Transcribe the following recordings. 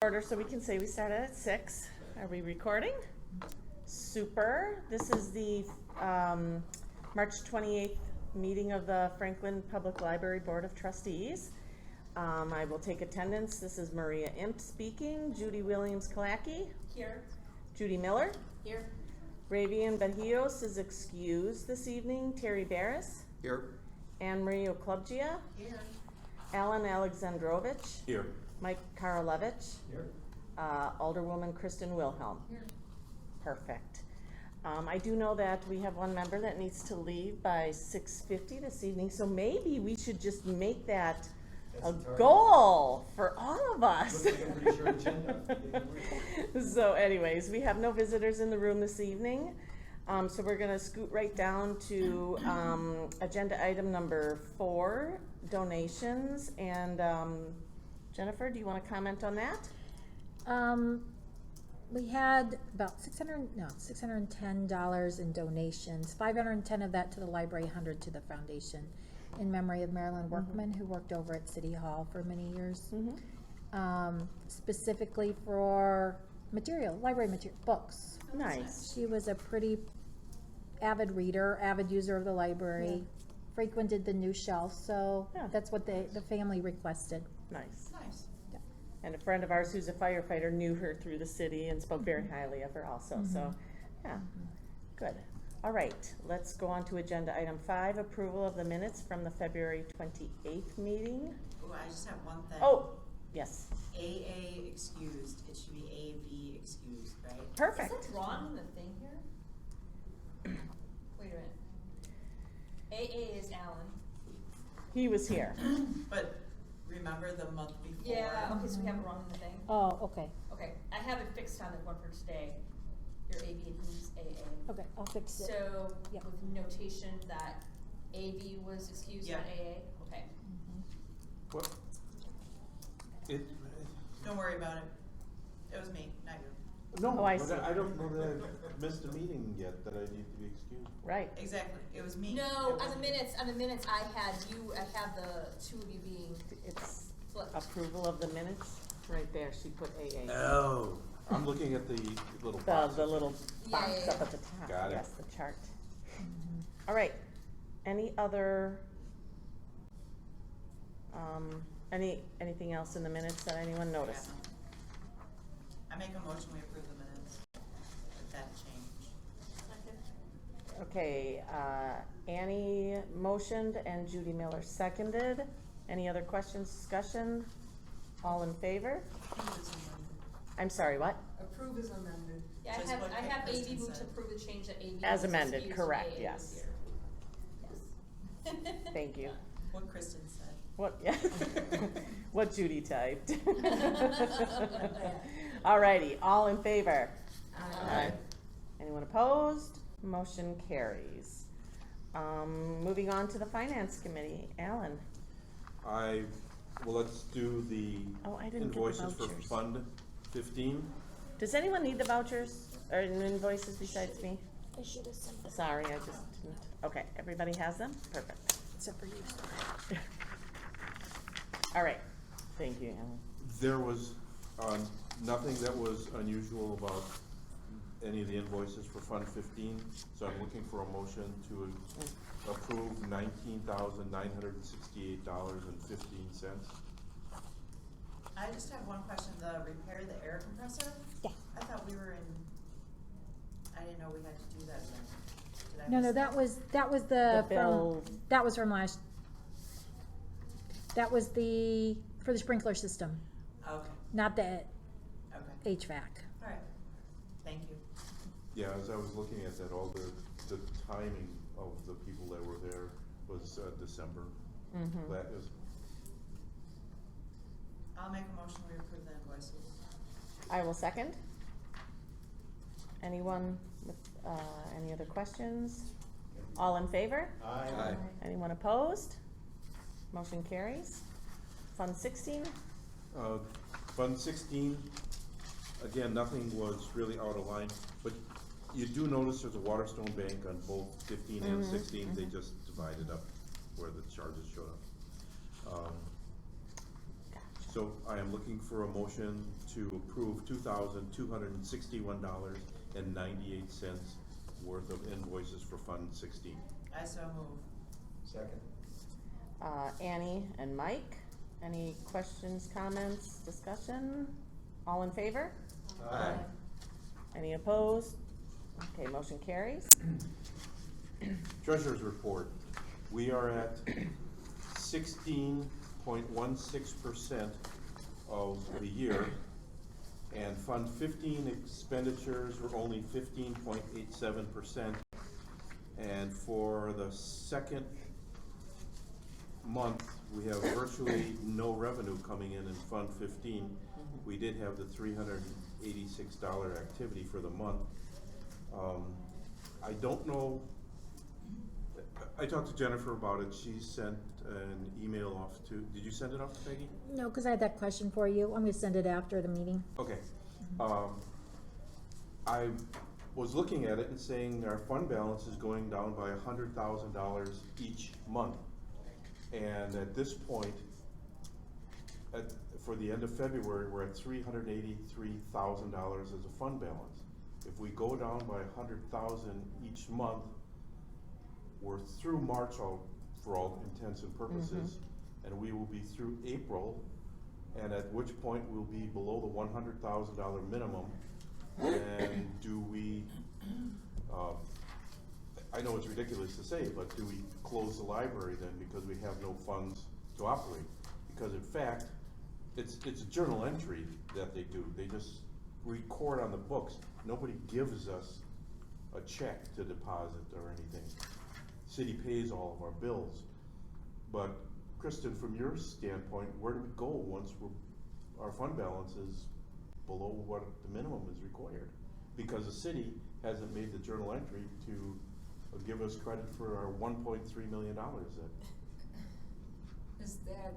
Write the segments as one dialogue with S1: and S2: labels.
S1: Order so we can say we started at 6. Are we recording? Super. This is the March 28th meeting of the Franklin Public Library Board of Trustees. I will take attendance. This is Maria Imp speaking. Judy Williams-Kalaki.
S2: Here.
S1: Judy Miller.
S2: Here.
S1: Ravian Bajios is excused this evening. Terry Barris.
S3: Here.
S1: Anne Marie Oklubgia.
S2: Here.
S1: Alan Alexandrovich.
S3: Here.
S1: Mike Karolevich.
S3: Here.
S1: Alderwoman Kristen Wilhelm.
S2: Here.
S1: Perfect. I do know that we have one member that needs to leave by 6:50 this evening, so maybe we should just make that a goal for all of us. So anyways, we have no visitors in the room this evening, so we're going to scoot right down to agenda item number 4, donations. And Jennifer, do you want to comment on that?
S4: We had about $610 in donations, 510 of that to the library, 100 to the foundation, in memory of Marilyn Workman, who worked over at City Hall for many years, specifically for library material, books.
S1: Nice.
S4: She was a pretty avid reader, avid user of the library, frequented the new shelf, so that's what the family requested.
S1: Nice.
S2: Nice.
S1: And a friend of ours who's a firefighter knew her through the city and spoke very highly of her also. So, yeah, good. All right, let's go on to agenda item 5, approval of the minutes from the February 28th meeting.
S2: Oh, I just have one thing.
S1: Oh, yes.
S2: AA excused. It should be AV excused, right?
S1: Perfect.
S5: Is that wrong in the thing here? Wait a minute. AA is Alan.
S1: He was here.
S2: But remember the month before?
S5: Yeah, okay, so we have it wrong in the thing.
S4: Oh, okay.
S5: Okay, I have it fixed on the one for today. Your AV needs AA.
S4: Okay, I'll fix it.
S5: So,
S4: Yep.
S5: with notation that AV was excused,
S2: Yeah.
S5: not AA? Okay.
S3: What?
S2: Don't worry about it. It was me, not you.
S3: No,
S1: Oh, I
S3: but
S1: see.
S3: I don't know that I've missed a meeting yet that I need to be excused.
S1: Right.
S2: Exactly. It was me.
S5: No,
S2: It was
S5: on the
S2: me.
S5: minutes, I have the two of you being
S1: It's
S5: flipped.
S1: approval of the minutes. Right there, she put AA.
S3: Oh. I'm looking at the little box.
S1: The little box
S5: Yeah.
S1: up at the top.
S3: Got it.
S1: Yes, the chart. All right. Any other, anything else in the minutes that anyone noticed?
S2: I make a motion we approve the minutes with that change.
S1: Okay, Annie motioned and Judy Miller seconded. Any other questions, discussion? All in favor?
S2: Approve is amended.
S1: I'm sorry, what?
S2: Approve is amended.
S5: Yeah,
S2: Just what
S5: I have
S2: Kristen
S5: AV moved to
S2: said.
S5: approve the change that AV
S1: As
S5: was
S1: amended,
S5: excused,
S1: correct,
S5: AA
S1: yes.
S5: was here. Yes.
S1: Thank you.
S2: What Kristen said.
S1: What, yeah, what Judy typed. Alrighty, all in favor?
S5: Aye.
S1: Anyone opposed? Motion carries. Moving on to the Finance Committee, Alan.
S3: Let's do the
S1: Oh, I didn't get the
S3: invoices for
S1: vouchers.
S3: Fund 15.
S1: Does anyone need the vouchers or invoices besides me?
S4: I should have sent this,
S1: Sorry, I just didn't. Okay, everybody has them? Perfect.
S4: except for you.
S1: All right, thank you, Alan.
S3: There was nothing that was unusual about any of the invoices for Fund 15, so I'm looking for a motion to approve $19,968.15.
S2: I just have one question. The repair the air compressor?
S4: Yeah.
S2: I thought we were in, I didn't know we had to do that then. Did I
S4: No,
S2: miss
S4: that was
S1: The bill.
S4: that was from last, that was for the sprinkler system,
S2: Okay,
S4: not the
S2: okay.
S4: HVAC.
S2: All right. Thank you.
S3: Yeah, as I was looking at that, all the timing of the people that were there was December.
S1: Mm-hmm.
S3: That is,
S2: I'll make a motion we approve the invoices.
S1: I will second. Anyone with any other questions? All in favor?
S3: Aye.
S1: Anyone opposed? Motion carries. Fund 16?
S3: Fund 16, again, nothing was really out of line, but you do notice there's a Waterstone Bank on both 15 and 16. They just divided up where the charges showed up. So I am looking for a motion to approve $2,261.98 worth of invoices for Fund 16.
S2: I so move.
S6: Second.
S1: Annie and Mike, any questions, comments, discussion? All in favor?
S6: Aye.
S1: Any opposed? Okay, motion carries.
S3: Treasurer's report. We are at 16.16% of the year, and Fund 15 expenditures were only 15.87%. And for the second month, we have virtually no revenue coming in Fund 15. We did have the $386 activity for the month. I don't know, I talked to Jennifer about it. She sent an email off to, did you send it off to Peggy?
S4: No, cause I had that question for you. I'm gonna send it after the meeting.
S3: Okay. I was looking at it and saying our fund balance is going down by $100,000 each month. And at this point, for the end of February, we're at $383,000 as a fund balance. If we go down by $100,000 each month, we're through March for all intents and purposes, and we will be through April, and at which point we'll be below the $100,000 minimum. And do we, I know it's ridiculous to say, but do we close the library then because we have no funds to operate? Because in fact, it's a journal entry that they do. They just record on the books. Nobody gives us a check to deposit or anything. City pays all of our bills. But Kristen, from your standpoint, where do we go once our fund balance is below what the minimum is required? Because the city hasn't made the journal entry to give us credit for our $1.3 million that.
S7: Is that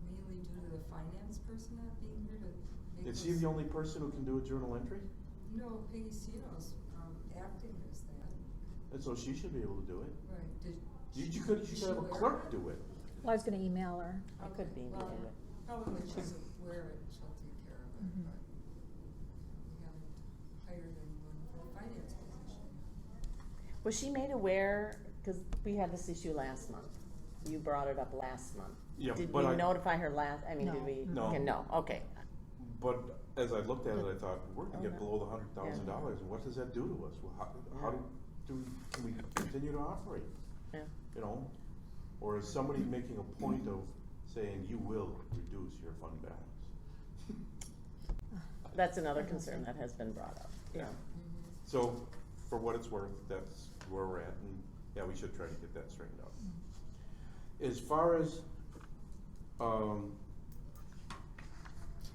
S7: mainly due to the finance person not being here to make
S3: Is he the only person who can do a journal entry?
S7: No, Peggy Sino's acting as that.
S3: And so she should be able to do it.
S7: Right,
S3: You could have a clerk do it.
S4: Well, I was gonna email her.
S1: I could be,
S7: Well,
S1: maybe.
S7: probably when she's aware of it, she'll take care of it,
S4: Mhm.
S7: but we haven't hired anyone for the finance position.
S1: Was she made aware, because we had this issue last month, you brought it up last month.
S3: Yeah,
S1: Did
S3: but
S1: we
S3: I-
S1: notify her last, I mean, did
S4: No.
S1: we?
S3: No.
S1: Okay, no, okay.
S3: But as I looked at it, I thought, we're gonna get
S1: Okay.
S3: below the $100,000, and what does that do to us? Well, how can we continue to operate?
S1: Yeah.
S3: You know, or is somebody making a point of saying you will reduce your fund balance?
S1: That's another concern that has been brought up, yeah.
S3: So, for what it's worth, that's where we're at, and yeah, we should try to get that straightened out. As far as,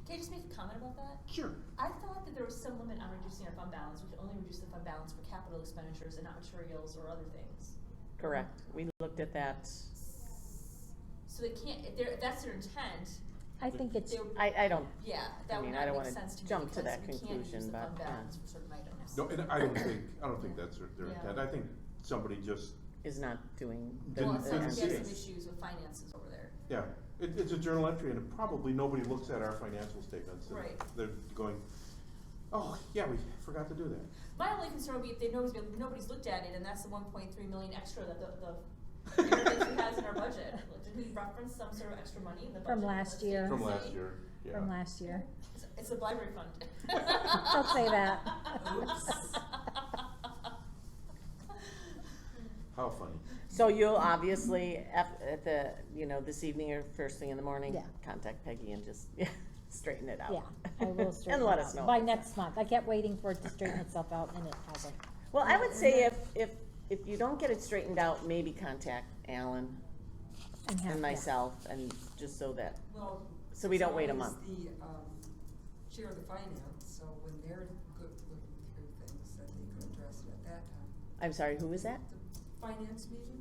S5: Can I just make a comment about that?
S3: sure.
S5: I thought that there was some limit on reducing our fund balance. We could only reduce the fund balance for capital expenditures and not materials or other things.
S1: Correct, we looked at that.
S5: So they can't, if that's their intent,
S4: I think it's,
S5: they would,
S1: I don't,
S5: yeah,
S1: I
S5: that would
S1: mean, I
S5: not
S1: don't
S5: make
S1: wanna
S5: sense to me
S1: jump to
S5: because
S1: that
S5: we can't reduce
S1: conclusion,
S5: the
S1: but,
S5: fund
S1: yeah.
S5: balance for certain items.
S3: No, and I don't think that's their
S5: Yeah.
S3: intent. I think somebody just,
S1: is not doing.
S3: Didn't-
S5: Well, it sounds like
S3: see
S5: we have
S3: it.
S5: some issues with finances over there.
S3: yeah, it's a journal entry, and probably nobody looks at our financial statements. And
S5: Right.
S3: they're going, oh, yeah, we forgot to do that.
S5: My only concern would be if nobody's looked at it, and that's the 1.3 million extra that the intervention has in our budget. Did we reference some sort of extra money in the budget?
S4: From last year.
S3: From
S5: See?
S3: last year, yeah.
S4: from last year.
S5: It's a library fund.
S4: Don't say that.
S5: Oops.
S3: How funny.
S1: So you'll obviously, at the, this evening or first thing in the morning,
S4: Yeah.
S1: contact Peggy and just straighten it out.
S4: Yeah, I will straighten
S1: And let
S4: it
S1: us
S4: out
S1: know.
S4: by next month. I kept waiting for it to straighten itself out and it hasn't.
S1: Well, I would say if you don't get it straightened out, maybe contact Alan
S4: And have-
S1: and
S4: yeah.
S1: myself, and just so that,
S7: Well.
S1: So we don't wait a
S7: it's
S1: month.
S7: always the, chair of the finance, so when they're good looking through things, that they could address it at that time.
S1: I'm sorry, who was that?
S7: The finance meeting,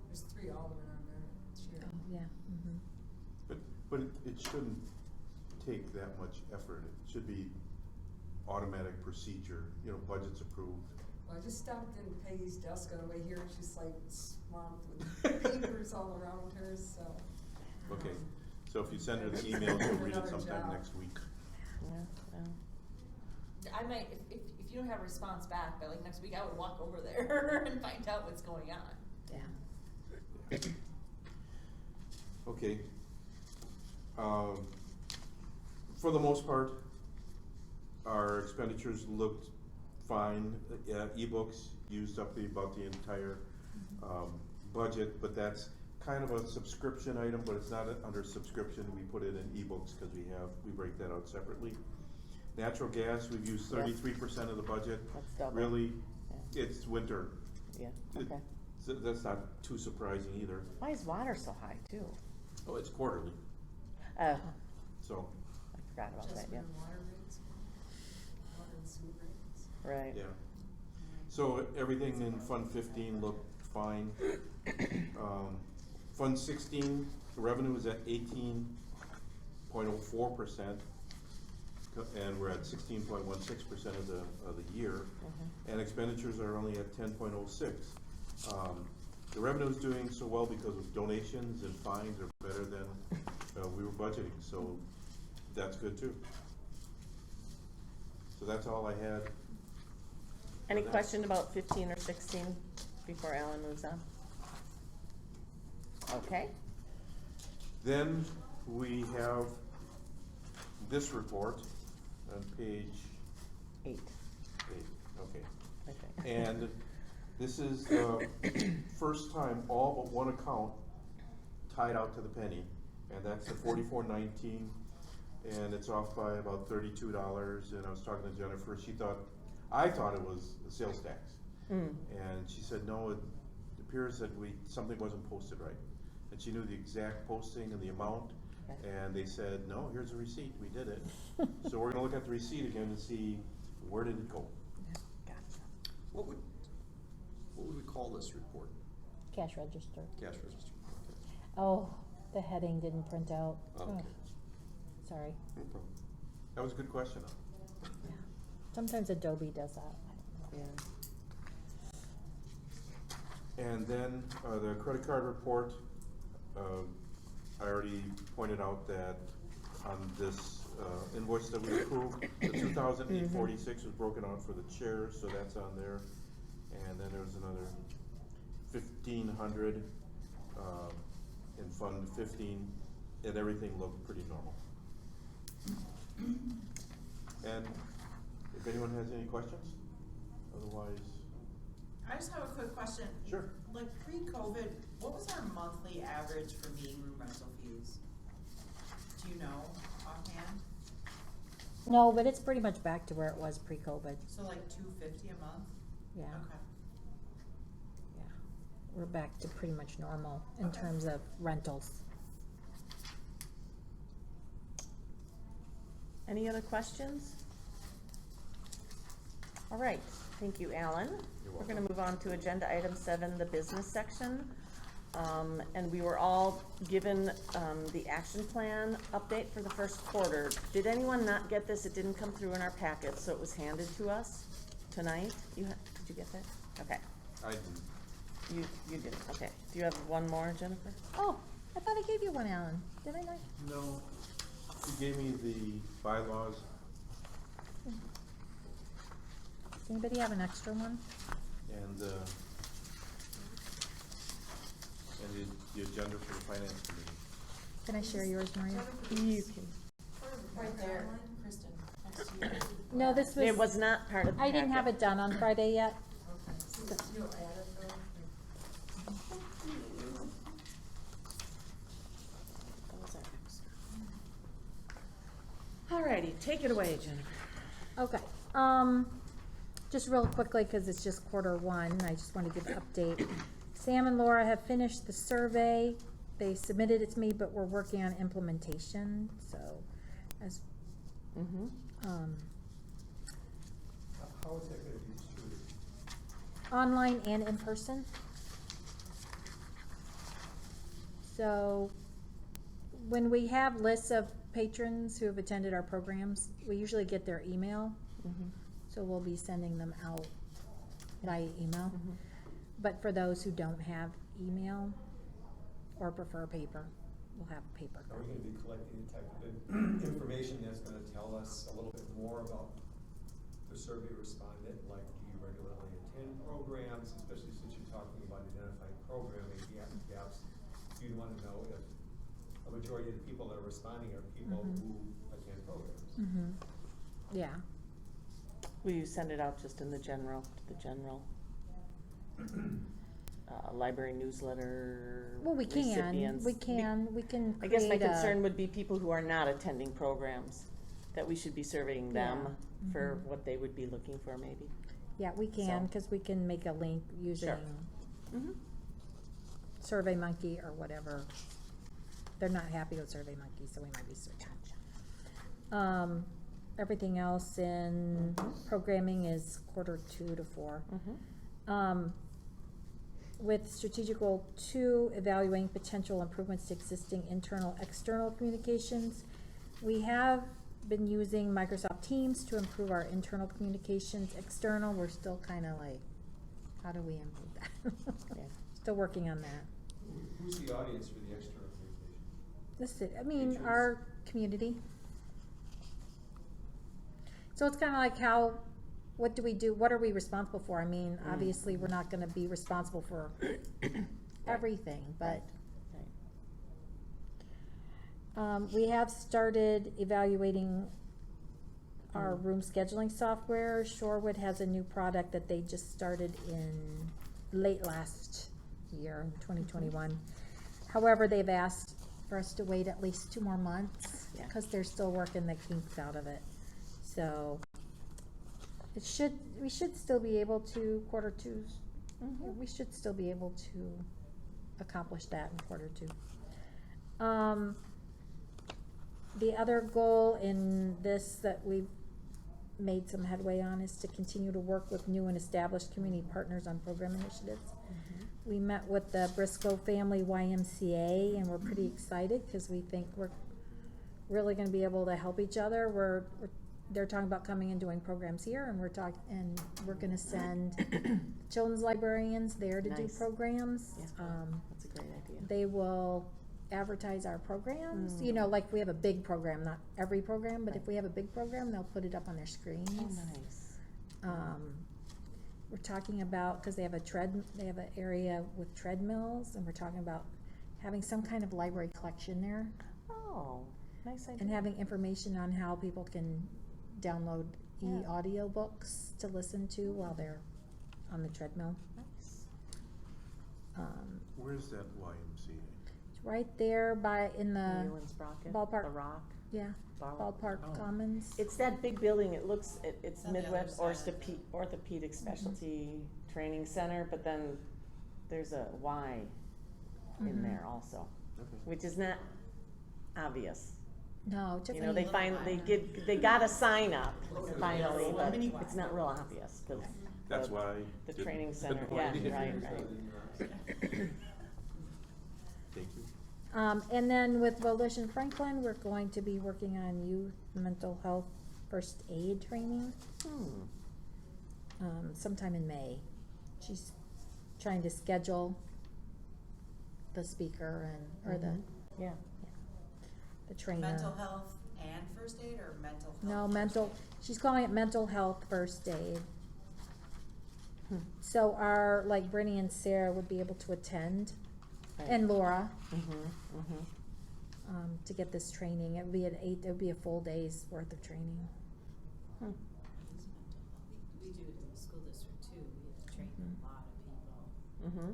S7: there's 3 aldermen on there, chair.
S4: Oh, yeah. Mhm.
S3: But it shouldn't take that much effort. It should be automatic procedure, budget's approved.
S7: Well, I just stopped in Peggy's desk on the way here, and she's like swamped with papers all around her, so.
S3: Okay, so if you send her the email, she'll read it
S7: Another
S3: sometime
S7: job.
S3: next week.
S5: I might, if you don't have a response back by like next week, I would walk over there and find out what's going on.
S1: Yeah.
S3: Okay. For the most part, our expenditures looked fine. Ebooks used up about the entire budget, but that's kind of a subscription item, but it's not under subscription. We put it in ebooks because we break that out separately. Natural gas, we've used 33% of the budget.
S1: That's double.
S3: Really,
S1: Yeah.
S3: it's winter.
S1: Yeah,
S3: It-
S1: okay.
S3: so that's not too surprising either.
S1: Why is water so high too?
S3: Oh, it's quarterly,
S1: Oh,
S3: so,
S1: I forgot about that,
S7: Adjustment
S1: yeah.
S7: in water rates, water and sewer rates.
S1: Right.
S3: yeah. So everything in Fund 15 looked fine. Fund 16, the revenue is at 18.04%, and we're at 16.16% of the year. And expenditures are only at 10.06. The revenue is doing so well because of donations and fines are better than we were budgeting, so that's good too. So that's all I had.
S1: Any
S3: for that.
S1: question about 15 or 16 before Alan moves on? Okay.
S3: Then we have this report on page
S1: 8.
S3: 8, okay.
S1: Okay.
S3: And this is the first time all but one account tied out to the penny, and that's the 4419, and it's off by about $32. And I was talking to Jennifer. I thought it was the sales tax,
S1: Mm.
S3: and she said no. It appears that something wasn't posted right, and she knew the exact posting and the amount.
S1: Okay.
S3: And they said, no, here's the receipt. We did it. So we're gonna look at the receipt again and see where did it go.
S1: Gotcha.
S6: What would we call this report?
S4: Cash register.
S6: Cash register?
S4: Oh, the heading didn't print out.
S6: Okay.
S4: Oh, sorry.
S6: No problem.
S3: That was a good question.
S4: Yeah. Sometimes Adobe does that. I don't know.
S1: Yeah.
S3: And then, the credit card report, I already pointed out that on this, invoice that we approved, the 2,846 was broken out for the chairs, so that's on there. And then there was another 1,500, in Fund 15, and everything looked pretty normal. And if anyone has any questions, otherwise,
S2: I just have a quick question.
S3: sure.
S2: Like pre-COVID, what was our monthly average for meeting room rental fees? Do you know offhand?
S4: No, but it's pretty much back to where it was pre-COVID.
S2: So like $250 a month?
S4: Yeah,
S2: Okay.
S4: yeah. We're back to pretty much normal in
S2: Okay.
S4: terms of rentals.
S1: Any other questions? All right, thank you, Alan.
S3: You're
S1: We're
S3: welcome.
S1: gonna move on to agenda item 7, the business section. And we were all given, the action plan update for the first quarter. Did anyone not get this? It didn't come through in our packet, so it was handed to us tonight. Did you get that? Okay,
S3: I didn't.
S1: you didn't, okay. Do you have one more, Jennifer?
S4: Oh, I thought I gave you one, Alan. Did I not?
S3: No. She gave me the bylaws.
S4: Does anybody have an extra one?
S3: And the agenda for the finance committee.
S4: Can I share yours, Maria?
S1: You can.
S5: Right there, Kristen, next to you.
S4: No, this was.
S1: It was not part of the
S4: I didn't have
S1: packet.
S4: it done on Friday yet.
S7: Okay, so you'll add it though?
S1: Alrighty, take it away, Jennifer.
S4: Okay, just real quickly, cause it's just quarter one, I just wanna give an update. Sam and Laura have finished the survey, they submitted it to me, but we're working on implementation, so, as,
S1: Mm-hmm.
S8: How is that gonna be distributed?
S4: online and in person. So, when we have lists of patrons who have attended our programs, we usually get their email.
S1: Mm-hmm.
S4: So we'll be sending them out via email.
S1: Mm-hmm.
S4: But for those who don't have email or prefer paper, we'll have paper.
S8: Are we gonna be collecting the type of information that's gonna tell us a little bit more about the survey respondent, like, do you regularly attend programs, especially since you're talking about identifying programming gaps? You'd wanna know if a majority of the people that are responding are people
S4: Mhm.
S8: who attend programs.
S4: Mm-hmm. Yeah.
S1: Will you send it out just in the general, library newsletter
S4: Well, we
S1: recipients?
S4: we can
S1: I guess my
S4: create a-
S1: concern would be people who are not attending programs, that we should be surveying them
S4: Yeah.
S1: for
S4: Mhm.
S1: what they would be looking for maybe.
S4: Yeah, we can,
S1: So-
S4: cause we can make a link using
S1: Mm-hmm.
S4: SurveyMonkey or whatever. They're not happy with SurveyMonkey, so we might be switching. Everything else in programming is quarter 2 to 4.
S1: Mm-hmm.
S4: With strategic goal 2, evaluating potential improvements to existing internal, external communications. We have been using Microsoft Teams to improve our internal communications. External, we're still kinda like, how do we improve that?
S1: Yeah.
S4: Still working on that.
S8: Who's the audience for the external communication?
S4: This is, I mean,
S8: Patrons?
S4: our community. So it's kinda like how, what do we do, what are we responsible for? I mean, obviously, we're not gonna be responsible for everything, but.
S1: Right.
S4: We have started evaluating our room scheduling software. Shorewood has a new product that they just started in late last year, in 2021. However, they've asked for us to wait at least 2 more months,
S1: Yeah.
S4: cause they're still working the kinks out of it. So, we should still be able to, quarter 2,
S1: Mhm.
S4: we should still be able to accomplish that in quarter 2. The other goal in this that we've made some headway on is to continue to work with new and established community partners on program initiatives. We met with the Briscoe Family YMCA and we're pretty excited because we think we're really gonna be able to help each other. They're talking about coming and doing programs here and we're gonna send children's librarians there to do
S1: Nice.
S4: programs.
S1: Yeah. That's a great idea.
S4: They will advertise our programs, you know, like we have a big program, not every program, but if we have a big program, they'll put it up on their screens.
S1: Oh, nice.
S4: We're talking about, cause they have an area with treadmills, and we're talking about having some kind of library collection there,
S1: Oh, nice idea.
S4: and having information on how people can download
S1: Yeah.
S4: e-audio books to listen to while they're on the treadmill.
S1: Nice.
S3: Where's that YMCA?
S4: It's right there in the
S1: Newlands Rocket,
S4: ballpark.
S1: The Rock.
S4: Yeah, Ballpark
S3: Oh.
S4: Commons.
S1: It's that big building, it's
S2: On the other
S1: Midwest
S2: side of
S1: Orthopedic Specialty Training Center, but then there's a Y in
S4: Mhm.
S1: there also,
S3: Okay.
S1: which is not obvious.
S4: No,
S1: You know, they
S4: Tiffany,
S1: they got a sign up finally,
S2: Yes.
S1: but
S2: Mini Y.
S1: it's not real obvious, cause
S3: That's
S1: the-
S3: why.
S1: the
S3: didn't-
S1: training center,
S3: didn't
S1: yeah,
S3: want it.
S1: right.
S3: Thank you.
S4: and then with Volition Franklin, we're going to be working on youth mental health first aid training, sometime in May. She's trying to schedule the speaker or
S1: Yeah,
S4: the trainer.
S2: Mental health and first aid, or mental health?
S4: No,
S2: first
S4: mental,
S2: aid?
S4: she's calling it mental health first aid.
S1: Hmm.
S4: So like Brittany and Sarah would be able to attend,
S1: right.
S4: and Laura,
S1: Mm-hmm.
S4: to get this training. It would be a full day's worth of training.
S1: Hmm.
S9: We do it in the school district too, we have to train a lot of people.
S1: Mm-hmm.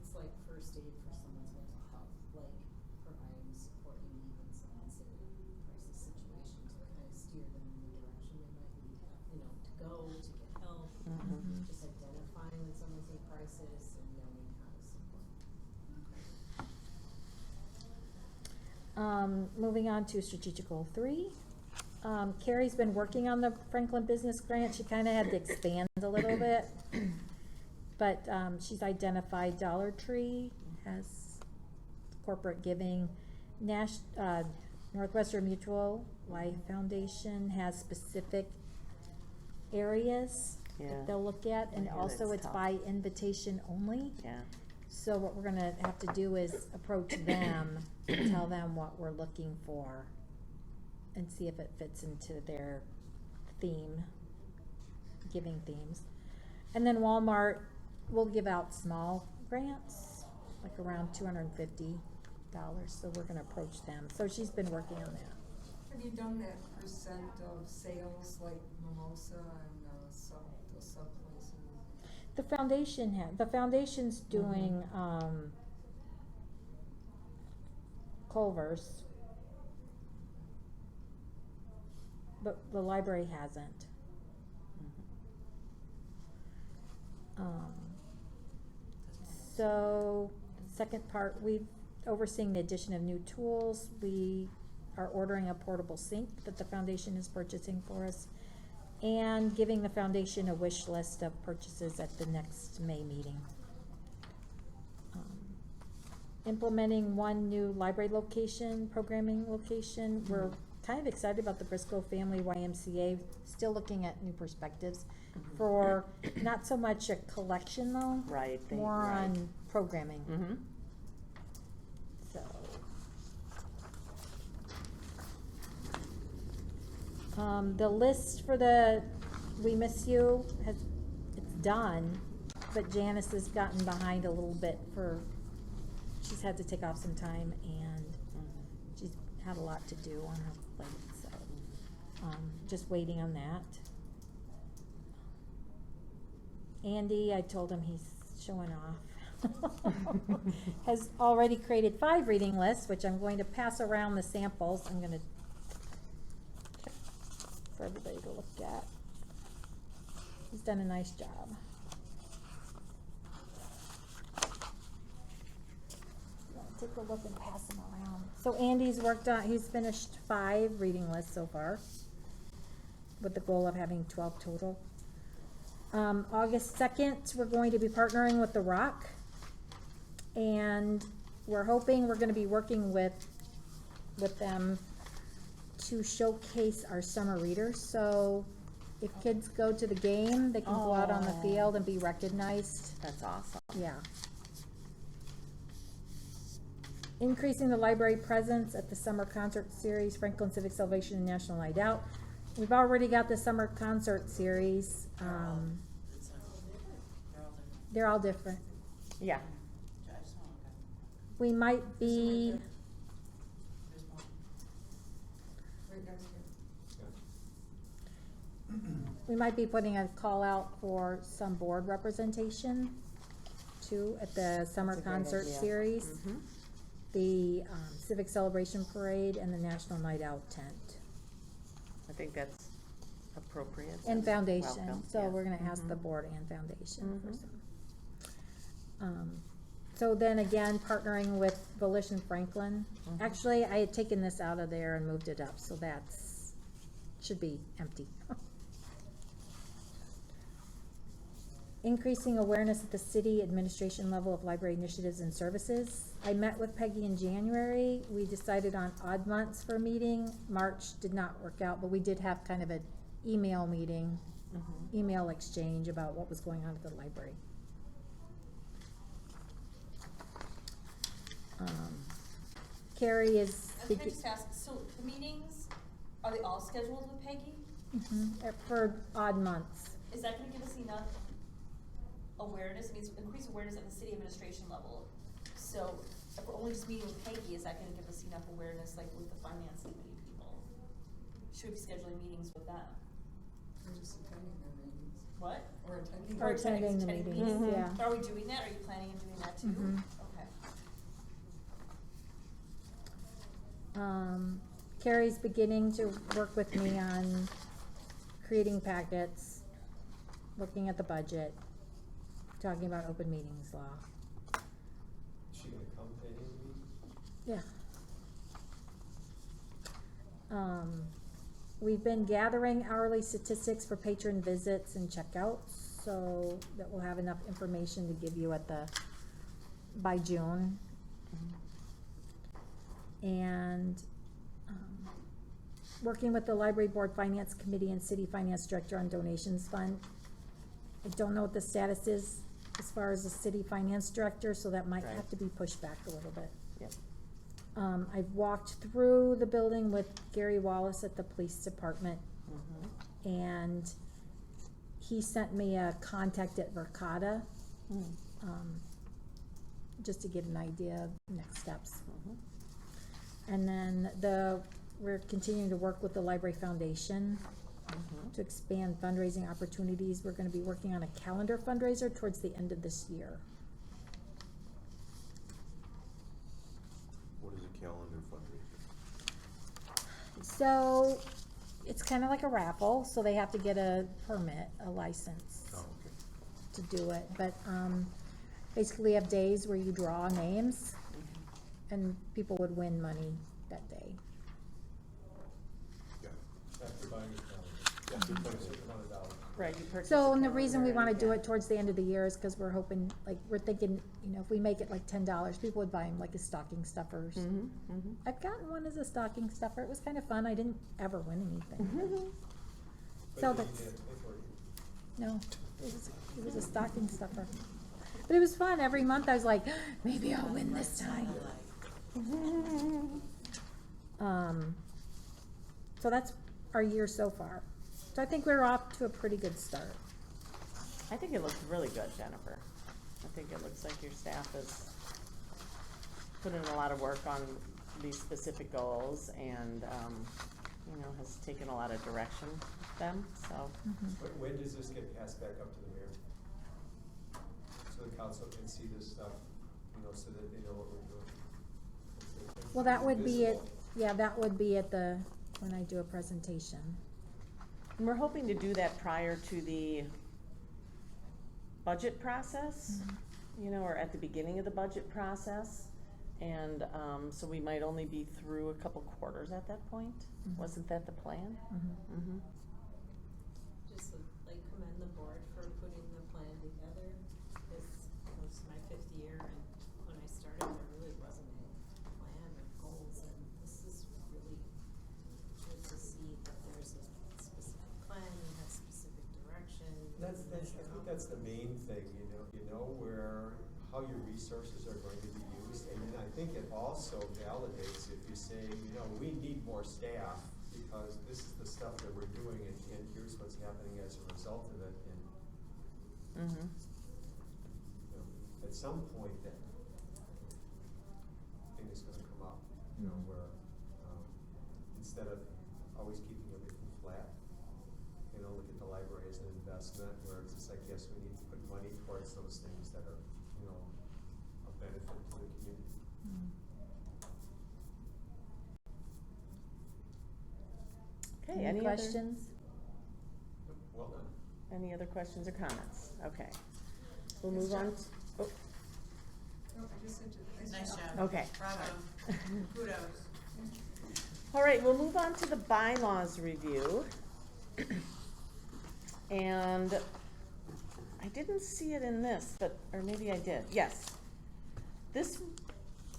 S9: It's like first aid for someone's mental health, like providing support you need in someone's in a crisis situation to kind of steer them in the direction they might need, to go, to get help.
S1: Mhm.
S9: Just identifying when someone's in crisis and knowing how to support.
S4: Moving on to strategic goal 3. Carrie's been working on the Franklin Business Grant. She kind of had to expand a little bit. But she's identified Dollar Tree has corporate giving. Northwestern Mutual Life Foundation has specific areas
S1: Yeah.
S4: that they'll look at, and
S1: I hear
S4: also
S1: that's
S4: it's
S1: tough.
S4: by invitation only.
S1: Yeah.
S4: So what we're gonna have to do is approach them and tell them what we're looking for and see if it fits into their theme. giving themes. And then Walmart will give out small grants, like around $250, so we're gonna approach them. So she's been working on that.
S7: Have you done that percent of sales like Mimosa and, the sub places?
S4: The foundation's doing, Culver's, but the library hasn't. So, second part, we've overseeing the addition of new tools. We are ordering a portable sink that the foundation is purchasing for us, and giving the foundation a wish list of purchases at the next May meeting. Implementing one new library location, programming location. We're kind of excited about the Briscoe Family YMCA, still looking at new perspectives for not so much a collection though,
S1: Right.
S4: more
S1: right.
S4: on programming.
S1: Mm-hmm.
S4: So. The list for the We Miss You it's done, but Janice has gotten behind a little bit she's had to take off some time and she's had a lot to do on her plate, so, just waiting on that. Andy, I told him he's showing off, has already created 5 reading lists, which I'm going to pass around the samples. I'm gonna for everybody to look at. He's done a nice job. Take a look and pass them around. So Andy's he's finished 5 reading lists so far, with the goal of having 12 total. August 2nd, we're going to be partnering with the Hvac, and we're hoping we're gonna be working with them to showcase our summer readers. So if kids go to the game, they can go out on the field and be recognized.
S1: That's awesome.
S4: Yeah. Increasing the library presence at the summer concert series, Franklin Civic Celebration and National Night Out. We've already got the summer concert series. They're all different.
S1: Yeah.
S2: I just wanna look at it.
S4: We might be,
S2: There's one.
S7: Right next to you.
S4: we might be putting a call out for some board representation too at the summer
S1: That's a great
S4: concert
S1: idea.
S4: series.
S1: Mhm.
S4: The Civic Celebration Parade and the National Night Out tent.
S1: I think that's appropriate.
S4: And foundation,
S1: welcome,
S4: so
S1: yeah.
S4: we're gonna ask the
S1: Mhm.
S4: board and foundation for
S1: Mhm.
S4: some. So then again, partnering with Volition Franklin.
S1: Mhm.
S4: Actually, I had taken this out of there and moved it up, so should be empty. Increasing awareness at the city administration level of library initiatives and services. I met with Peggy in January. We decided on odd months for a meeting. March did not work out, but we did have kind of an email meeting,
S1: Mhm.
S4: email exchange about what was going on at the library. Carrie is.
S5: Can I just ask, so the meetings, are they all scheduled with Peggy?
S4: For odd months.
S5: Is that gonna give us enough awareness, I mean, it's increased awareness at the city administration level? So, if we're only just meeting with Peggy, is that gonna give us enough awareness, like with the finance committee people? Should we be scheduling meetings with them?
S7: Or just attending their meetings.
S5: What?
S7: Or attending.
S4: Or attending the
S5: attending
S4: meetings,
S1: Mhm.
S4: yeah.
S5: Are we doing that? Are you planning on doing that too?
S4: Mhm.
S5: Okay.
S4: Carrie's beginning to work with me on creating packets, looking at the budget, talking about open meetings law.
S8: Is she gonna come to any of the meetings?
S4: Yeah. We've been gathering hourly statistics for patron visits and checkouts, so that we'll have enough information to give you by June. And, working with the library board finance committee and city finance director on donations fund. I don't know what the status is as far as the city finance director, so that might
S1: Right.
S4: have to be pushed back a little bit.
S1: Yep.
S4: I've walked through the building with Gary Wallace at the police department,
S1: Mhm.
S4: and he sent me a contact at Verkada, just to get an idea of next steps. And then we're continuing to work with the Library Foundation to expand fundraising opportunities. We're gonna be working on a calendar fundraiser towards the end of this year.
S3: What is a calendar fundraiser?
S4: So, it's kinda like a raffle, so they have to get a permit, a license
S3: Oh, okay.
S4: to do it, but, basically we have days where you draw names, and people would win money that day.
S3: Yeah.
S8: After buying a calendar, after putting a certain amount of dollars.
S1: Right, you purchase.
S4: So,
S1: a
S4: and the reason we
S1: calendar
S4: wanna do
S1: and-
S4: it towards the end of the year is cause we're hoping, like, we're thinking, you know, if we make it like $10, people would buy them like as stocking stuffers. I've gotten one as a stocking stuffer, it was kinda fun, I didn't ever win anything.
S8: But
S4: So
S8: you
S4: that's,
S8: didn't pay for it.
S4: no, it was a stocking stuffer. But it was fun, every month I was like, maybe I'll win this time. So that's our year so far. So I think we're off to a pretty good start.
S1: I think it looks really good, Jennifer. I think it looks like your staff has put in a lot of work on these specific goals and, you know, has taken a lot of direction with them, so.
S8: When does this get passed back up to the mayor? So the council can see this stuff, you know, so that they know what we're doing.
S4: Well, that would be it,
S8: Visible.
S4: yeah, that would be at when I do a presentation.
S1: And we're hoping to do that prior to the budget process, you know, or at the beginning of the budget process. And, so we might only be through a couple quarters at that point. Wasn't that the plan?
S9: Just like commend the board for putting the plan together. This was my 5th year, and when I started, there really wasn't a plan or goals, and this is really good to see that there's a specific plan, and has specific direction.
S8: I think that's the main thing, you know how your resources are going to be used, and then I think it also validates if you say, you know, we need more staff, because this is the stuff that we're doing, and here's what's happening as a result of it, and, you know, at some point, that thing is gonna come up, you know, where, instead of always keeping everything flat, you know, look at the library as an investment, where it's just like, yes, we need to put money towards those things that are, you know, a benefit to the community.
S1: Okay,
S4: Any
S1: any other,
S4: questions?
S8: Well done.
S1: any other questions or comments? Okay. We'll move on, oh,
S7: No, I just said to,
S2: Nice job.
S1: okay.
S2: Bravo. Kudos.
S1: All right, we'll move on to the bylaws review. And I didn't see it in this, but, or maybe I did, yes. This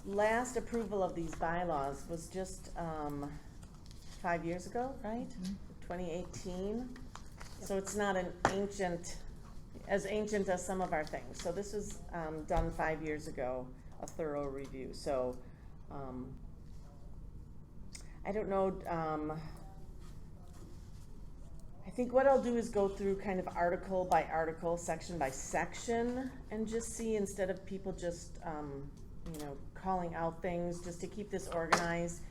S1: last approval of these bylaws was just, 5 years ago, right? 2018. So it's not as ancient as some of our things. So this was, done 5 years ago, a thorough review. So, I don't know, I think what I'll do is go through kind of article by article, section by section, and just see, instead of people just, you know, calling out things, just to keep this organized.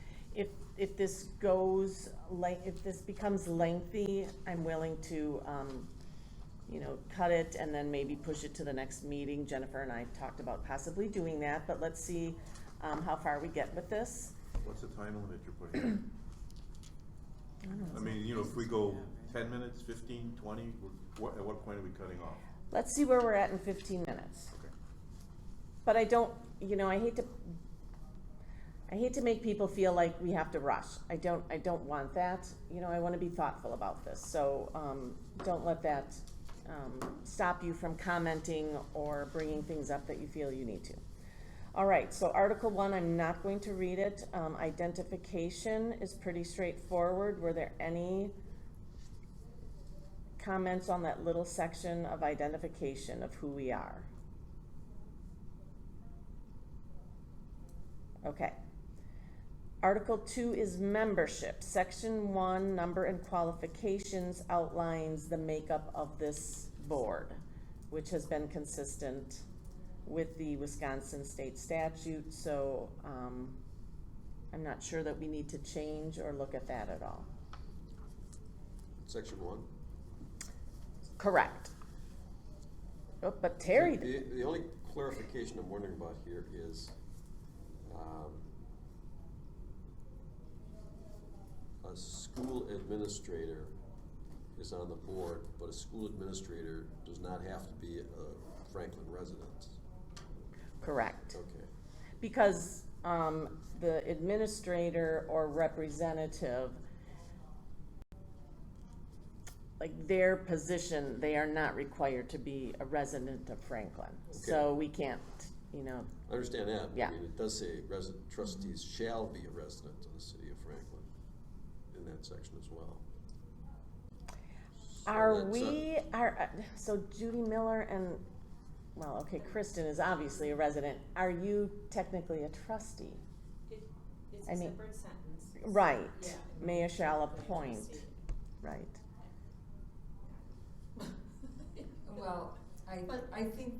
S1: If this goes, if this becomes lengthy, I'm willing to, you know, cut it and then maybe push it to the next meeting. Jennifer and I talked about possibly doing that, but let's see, how far we get with this.
S3: What's the time limit you're putting on? I mean, you know, if we go 10 minutes, 15, 20, at what point are we cutting off?
S1: Let's see where we're at in 15 minutes.
S3: Okay.
S1: But I don't, you know, I hate to make people feel like we have to rush. I don't want that. You know, I want to be thoughtful about this. So, don't let that, stop you from commenting or bringing things up that you feel you need to. All right, so Article 1, I'm not going to read it. Identification is pretty straightforward. Were there any comments on that little section of identification of who we are? Article 2 is membership. Section 1, number and qualifications, outlines the makeup of this board, which has been consistent with the Wisconsin state statute, so I'm not sure that we need to change or look at that at all.
S6: Section 1.
S1: Correct. Oh, but Terry,
S6: The only clarification I'm wondering about here is, a school administrator is on the board, but a school administrator does not have to be a Franklin resident.
S1: correct.
S6: Okay.
S1: Because the administrator or representative, like their position, they are not required to be a resident of Franklin. So
S6: Okay.
S1: we can't, you know,
S6: I understand that.
S1: Yeah.
S6: I mean, it does say resident trustees shall be a resident of the city of Franklin in that section as well. So
S1: are
S6: that's
S1: we, so Judy Miller and, well, okay, Kristen is obviously a resident. Are you technically a trustee?
S9: It's
S1: I
S9: a
S1: mean,
S9: separate sentence.
S1: Right.
S9: Yeah.
S1: Mayor shall
S9: Like
S1: appoint,
S9: trustee.
S1: right.
S7: Well,
S9: But-
S7: I think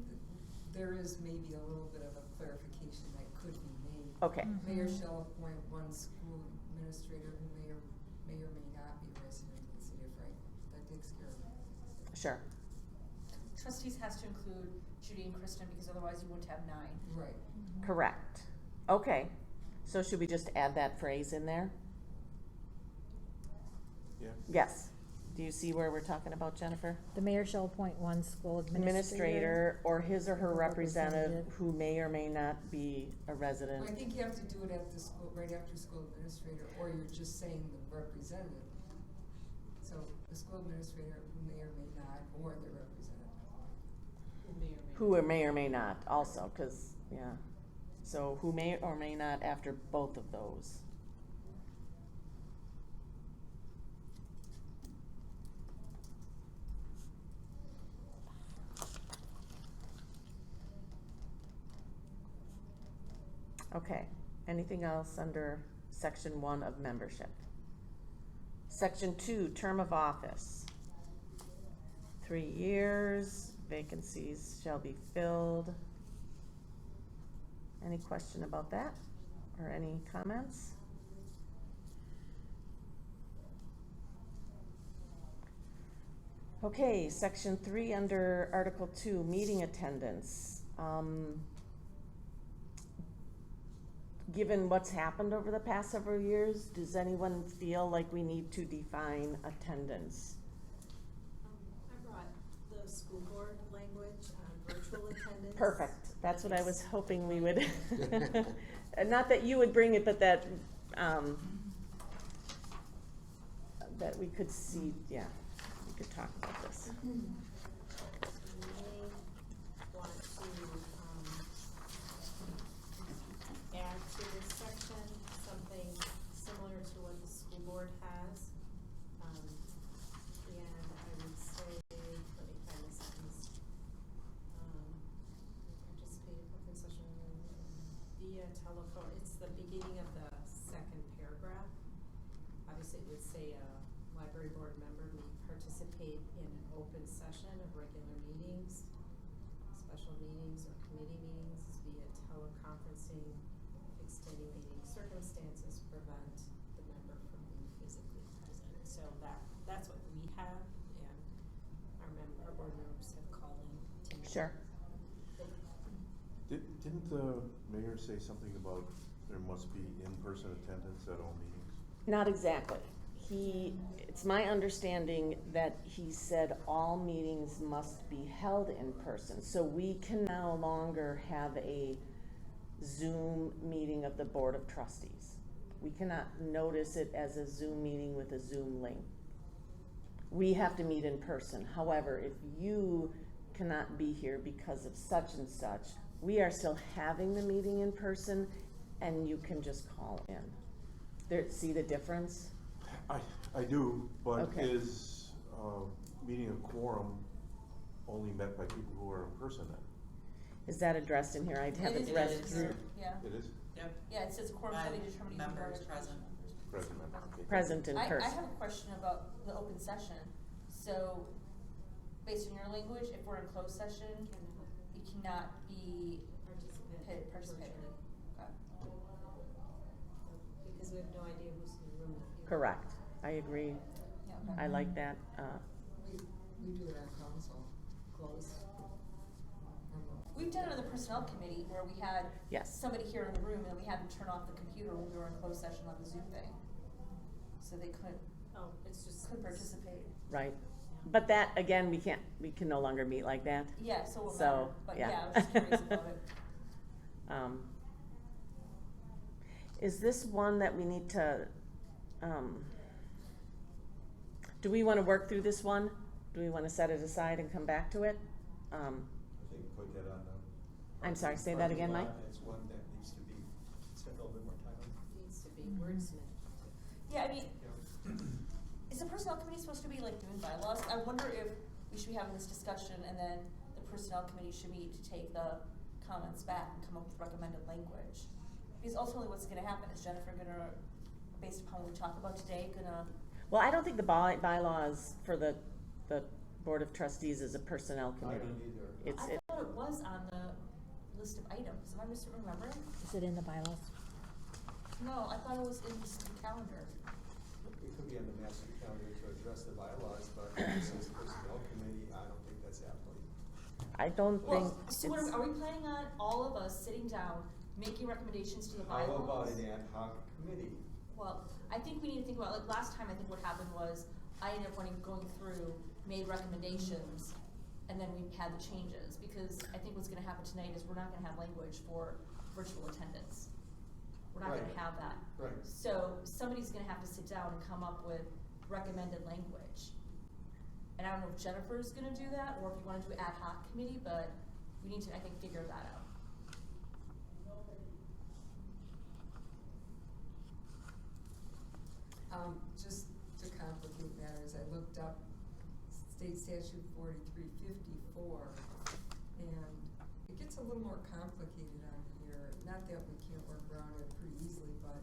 S7: there is maybe a little bit of a clarification that could be made.
S1: Okay,
S7: Mayor shall appoint one school administrator who may or may not be a resident of the city of Franklin. That takes care of it.
S1: sure.
S5: Trustees has to include Judy and Kristen, because otherwise you wouldn't have 9.
S7: Right.
S1: Correct. Okay, so should we just add that phrase in there?
S3: Yeah.
S1: Yes. Do you see where we're talking about, Jennifer?
S4: The mayor shall appoint one school
S1: Administrator or his or her
S4: or
S1: representative
S4: representative.
S1: who may or may not be a resident.
S7: Well, I think you have to do it at the school, right after school administrator, or you're just saying the representative. So the school administrator who may or may not, or the representative.
S1: Who may or may not also, cause, yeah. So who may or may not after both of those. Okay, anything else under section 1 of membership? Section 2, term of office. 3 years, vacancies shall be filled. Any question about that, or any comments? Okay, section 3 under article 2, meeting attendance. Given what's happened over the past several years, does anyone feel like we need to define attendance?
S9: I brought the school board language on virtual attendance.
S1: Perfect, that's what I was hoping we would, not that you would bring it, but that, that we could see, yeah, we could talk about this.
S9: So you may want to, add to this section something similar to what the school board has. And I would say, let me find the sentence. Participate in open session via telephone, it's the beginning of the second paragraph. Obviously, it would say a library board member may participate in an open session of regular meetings, special meetings or committee meetings via teleconferencing. Extenuating circumstances prevent the member from being physically present. So that's what we have, and our board members have called in to meet.
S1: Sure.
S3: Didn't the mayor say something about there must be in-person attendance at all meetings?
S1: Not exactly. It's my understanding that he said all meetings must be held in person. So we can no longer have a Zoom meeting of the Board of Trustees. We cannot notice it as a Zoom meeting with a Zoom link. We have to meet in person. However, if you cannot be here because of such and such, we are still having the meeting in person, and you can just call in. See the difference?
S3: I do, but
S1: Okay.
S3: is, meeting a quorum only met by people who are in person then?
S1: Is that addressed in here? I haven't
S5: It
S1: read
S5: is,
S1: through.
S5: yeah.
S3: It is?
S2: Yep.
S5: Yeah, it says quorum shall be determined using board
S2: Members
S5: of
S2: present.
S3: Present, okay.
S1: Present in
S5: I
S1: person.
S5: have a question about the open session. So, based on your language, if we're in closed session, you cannot be participating. Okay.
S9: Because we have no idea who's in the room.
S1: Correct. I agree.
S5: Yeah, okay.
S1: I like that.
S7: We do it on council, close.
S5: We've done it on the personnel committee where we had
S1: Yes.
S5: somebody here in the room and we had them turn off the computer when we were in closed session on the Zoom thing. So they couldn't couldn't participate.
S1: Right. But that, again, we can no longer meet like that.
S5: Yeah, so it won't
S1: So,
S5: matter. But
S1: yeah.
S5: yeah, I was just curious about it.
S1: Is this one that we need to, do we wanna work through this one? Do we wanna set it aside and come back to it?
S8: I think put that on the.
S1: I'm sorry, say that again, Mike?
S8: It's one that needs to be spent a little bit more time on.
S9: Needs to be wordsmithed.
S5: Yeah, I mean,
S8: Yeah.
S5: is the personnel committee supposed to be like doing bylaws? I wonder if we should be having this discussion and then the personnel committee should meet to take the comments back and come up with recommended language. Because ultimately what's gonna happen is Jennifer gonna, based upon what we talked about today, gonna,
S1: Well, I don't think the bylaws for the Board of Trustees is a personnel
S8: I
S1: committee.
S8: don't either.
S1: It's,
S5: I thought it was on the list of items. Am I misremembering?
S4: Is it in the bylaws?
S5: No, I thought it was in the student calendar.
S8: It could be on the master calendar to address the bylaws, but since personnel committee, I don't think that's applicable.
S1: I don't think
S5: Well, so what
S1: it's,
S5: are we planning on all of us sitting down, making recommendations to the bylaws?
S8: How about an ad hoc committee?
S5: Well, I think we need to think about, like, last time, I think what happened was, I ended up going through, made recommendations, and then we had the changes, because I think what's gonna happen tonight is we're not gonna have language for virtual attendance. We're not gonna
S8: Right.
S5: have that.
S8: Right.
S5: So, somebody's gonna have to sit down and come up with recommended language. And I don't know if Jennifer's gonna do that, or if you wanna do ad hoc committee, but we need to, I think, figure that out.
S7: Just to complicate matters, I looked up state statute 4354, and it gets a little more complicated on here. Not that we can't work around it pretty easily, but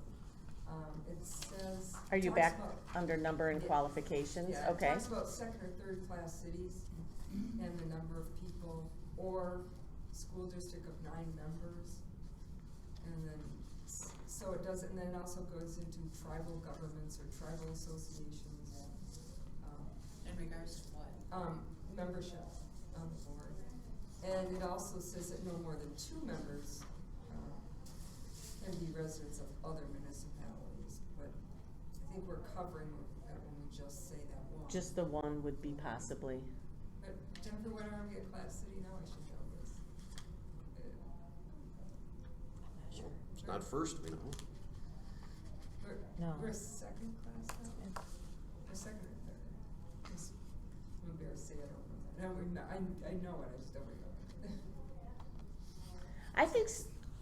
S7: it says.
S1: are you
S7: talks
S1: back
S7: about-
S1: under number and
S7: Yeah.
S1: qualifications?
S7: Yeah,
S1: Okay.
S7: it talks about second or third class cities and the number of people, or school district of 9 members. And then, so it does, and then it also goes into tribal governments or tribal associations.
S2: In regards to what?
S7: Membership on the board. And it also says that no more than 2 members, can be residents of other municipalities, but I think we're covering that when we just say that one.
S1: Just the one would be possibly.
S7: But Jennifer, when are we a class city now? I should know this.
S6: It's not first, we know.
S4: No.
S7: We're a second class now? We're second or third? Just, I'm embarrassed to say I don't know that. No, we're not, I know it, I just don't remember.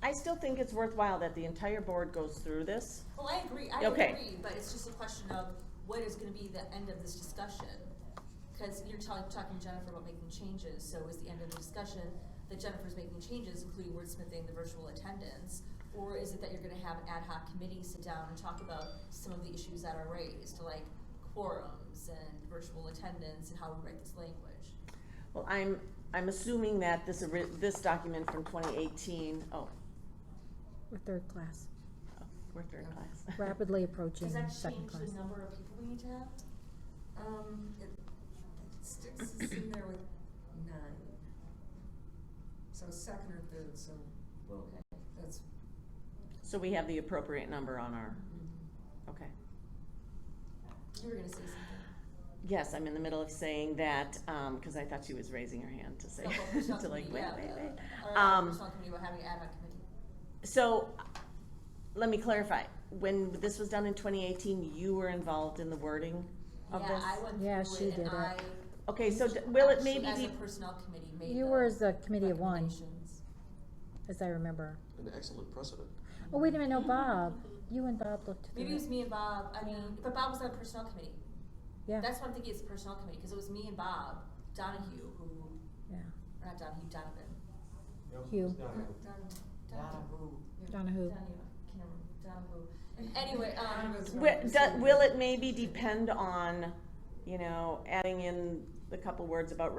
S1: I still think it's worthwhile that the entire board goes through this.
S5: Well, I agree,
S1: Okay.
S5: but it's just a question of what is gonna be the end of this discussion? Cause you're talking to Jennifer about making changes, so is the end of the discussion that Jennifer's making changes, including wordsmithing the virtual attendance? Or is it that you're gonna have an ad hoc committee sit down and talk about some of the issues that are raised, like quorums and virtual attendance and how we write this language?
S1: Well, I'm assuming that this document from 2018,
S4: We're third class,
S1: we're third class.
S4: rapidly approaching
S5: Does that
S4: second
S5: change
S4: class.
S5: the number of people we need to have?
S7: It sticks us in there with 9. So second or third, so
S5: Okay.
S7: that's.
S1: So we have the appropriate number on our, okay.
S5: You were gonna say something.
S1: Yes, I'm in the middle of saying that, cause I thought she was raising her hand to say,
S5: No, but personnel
S1: to like,
S5: committee,
S1: wait.
S5: yeah. Or personnel committee about having an ad hoc committee.
S1: So, let me clarify, when this was done in 2018, you were involved in the wording of this?
S5: Yeah, I went
S4: Yeah,
S5: through
S4: she
S5: it and
S4: did it.
S5: I.
S1: Okay, so will it maybe
S5: As
S1: be,
S5: a personnel committee made
S4: You
S5: the
S4: were as a committee of one,
S5: recommendations.
S4: as I remember.
S6: An excellent precedent.
S4: Oh, wait a minute, no, Bob, you and Bob looked through
S5: Maybe it was
S4: it.
S5: me and Bob, but Bob was on the personnel committee.
S4: Yeah,
S5: That's what I'm thinking, it's the personnel committee, cause it was me and Bob Donahue who,
S4: yeah.
S5: or not Donahue, Donovan.
S8: No,
S4: Hugh.
S8: it's not.
S4: Donna who?
S5: Anyway,
S1: Will it maybe depend on, you know, adding in the couple words about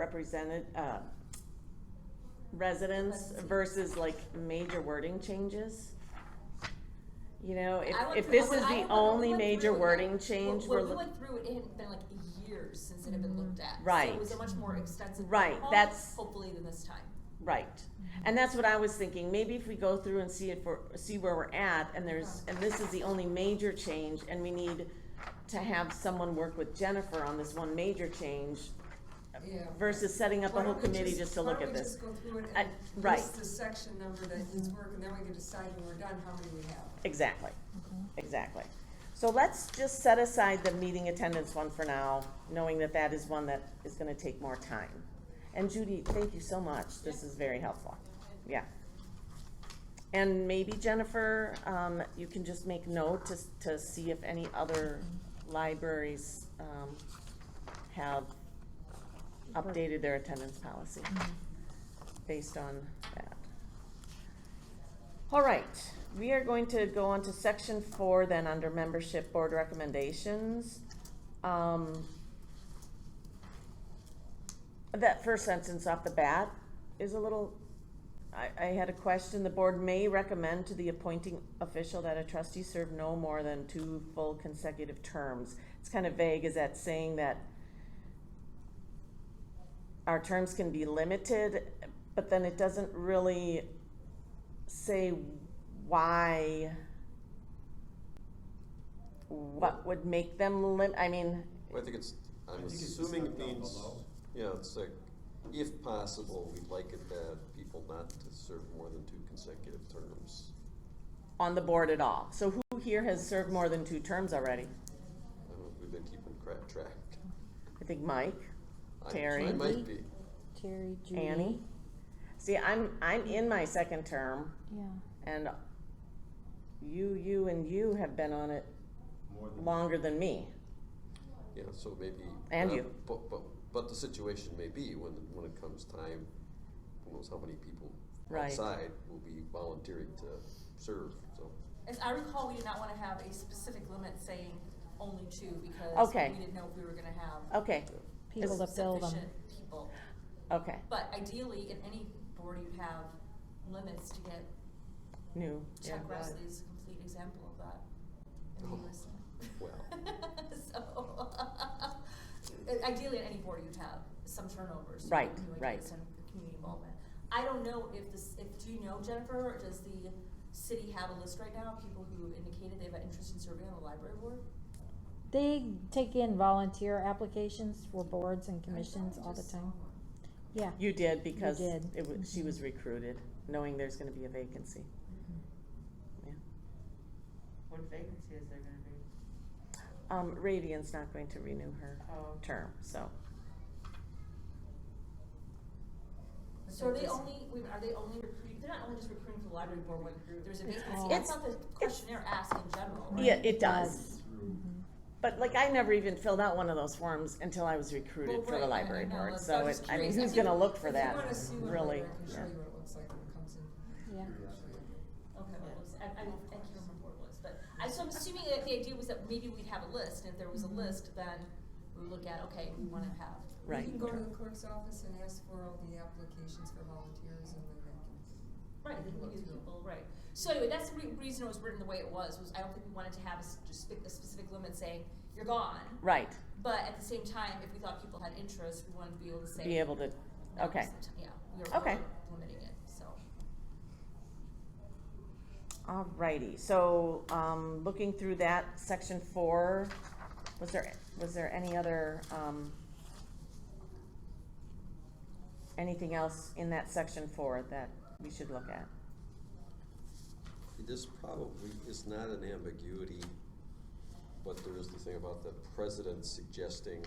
S1: residents versus like major wording changes? You know, if this is the only major wording change,
S5: when we
S1: we're
S5: went through it, it had been like years since it had been looked at.
S1: Right.
S5: So it was a much more extensive
S1: Right,
S5: protocol,
S1: that's-
S5: hopefully than this time.
S1: right. And that's what I was thinking, maybe if we go through and see where we're at, and this is the only major change, and we need to have someone work with Jennifer on this one major change,
S7: Yeah.
S1: versus setting up a
S7: Why
S1: whole
S7: don't we
S1: committee
S7: just-
S1: just to look at this.
S7: Why don't we just go through it
S1: I-
S7: and
S1: right.
S7: list the section number that needs work, and then we can decide when we're done how many we have.
S1: Exactly, exactly. So let's just set aside the meeting attendance one for now, knowing that that is one that is gonna take more time. And Judy, thank you so much, this is very helpful, yeah. And maybe Jennifer, you can just make note to see if any other libraries, have updated their attendance policy based on that. All right, we are going to go on to section 4 then under membership board recommendations. That first sentence off the bat is a little, I had a question. The board may recommend to the appointing official that a trustee serve no more than 2 full consecutive terms. It's kind of vague. Is that saying that our terms can be limited, but then it doesn't really say why, what would make them
S6: Well, I think it's, I'm
S8: I think it's just
S6: assuming it
S8: stuff down
S6: means,
S8: below.
S6: yeah, it's like, if possible, we'd like it that people not to serve more than 2 consecutive terms.
S1: on the board at all. So who here has served more than 2 terms already?
S6: I don't know if we've been keeping track.
S1: I think Mike,
S6: I
S1: Terry,
S6: might be.
S4: Terry, Judy.
S1: Annie. See, I'm in my 2nd term,
S4: Yeah.
S1: and you and you have been on it
S8: More than.
S1: longer than me.
S6: Yeah, so maybe.
S1: And you.
S6: But the situation may be when it comes time, who knows how many people
S1: Right.
S6: outside will be volunteering to serve, so.
S5: As I recall, we did not wanna have a specific limit saying only 2 because
S1: Okay.
S5: we didn't know if we were gonna have
S1: Okay,
S4: People to fill them.
S5: sufficient people.
S1: okay,
S5: But ideally, in any board, you'd have limits to get
S1: new, yeah.
S5: Chuck Rusley's a complete example of that. And he was.
S6: Well.
S5: So, ideally, at any board, you'd have some turnovers. to
S1: Right,
S5: get new
S1: right.
S5: ideas and community involvement. I don't know if do you know, Jennifer, or does the city have a list right now of people who indicated they have an interest in serving on the library board?
S4: They take in volunteer applications for boards and commissions all the time. Yeah.
S1: You did because
S4: did.
S1: she was recruited, knowing there's gonna be a vacancy. Yeah.
S2: What vacancy is there gonna be?
S1: Radian's not going to renew her
S2: Oh.
S1: term, so.
S5: So are they only recruiting, they're not only just recruiting for the library board when there's a vacancy, I
S1: It's-
S5: thought the questionnaire asked in general, right?
S1: Yeah, it does.
S8: Through.
S1: But like, I never even filled out one of those forms until I was recruited
S5: Well,
S1: for the
S5: right,
S1: library
S5: I know,
S1: board,
S5: that's-
S1: so
S5: I was just
S1: I mean,
S5: curious.
S1: who's gonna look for
S7: If
S1: that,
S7: you wanna see one,
S1: really?
S7: I can show
S1: Yeah.
S7: you what it looks like when it comes in.
S4: Yeah.
S5: Okay, what was, I can't remember what it was, but so I'm assuming that the idea was that maybe we'd have a list, and if there was a list, then we would look at, okay, we wanna have.
S1: Right.
S7: You can go to the clerk's office and ask for all the applications for volunteers, and then they can.
S5: Right,
S7: they can look
S5: these
S7: through.
S5: people, right. So anyway, that's the reason it was written the way it was I don't think we wanted to have a specific limit saying, you're gone.
S1: Right,
S5: But at the same time, if we thought people had interest, we wanted to be able to say.
S1: be able to,
S5: that was
S1: okay.
S5: the yeah, we were
S1: Okay.
S5: limiting it, so.
S1: Alrighty, so, looking through that, section 4, was there any other, anything else in that section 4 that we should look at?
S6: This probably is not an ambiguity, but there is the thing about the president suggesting,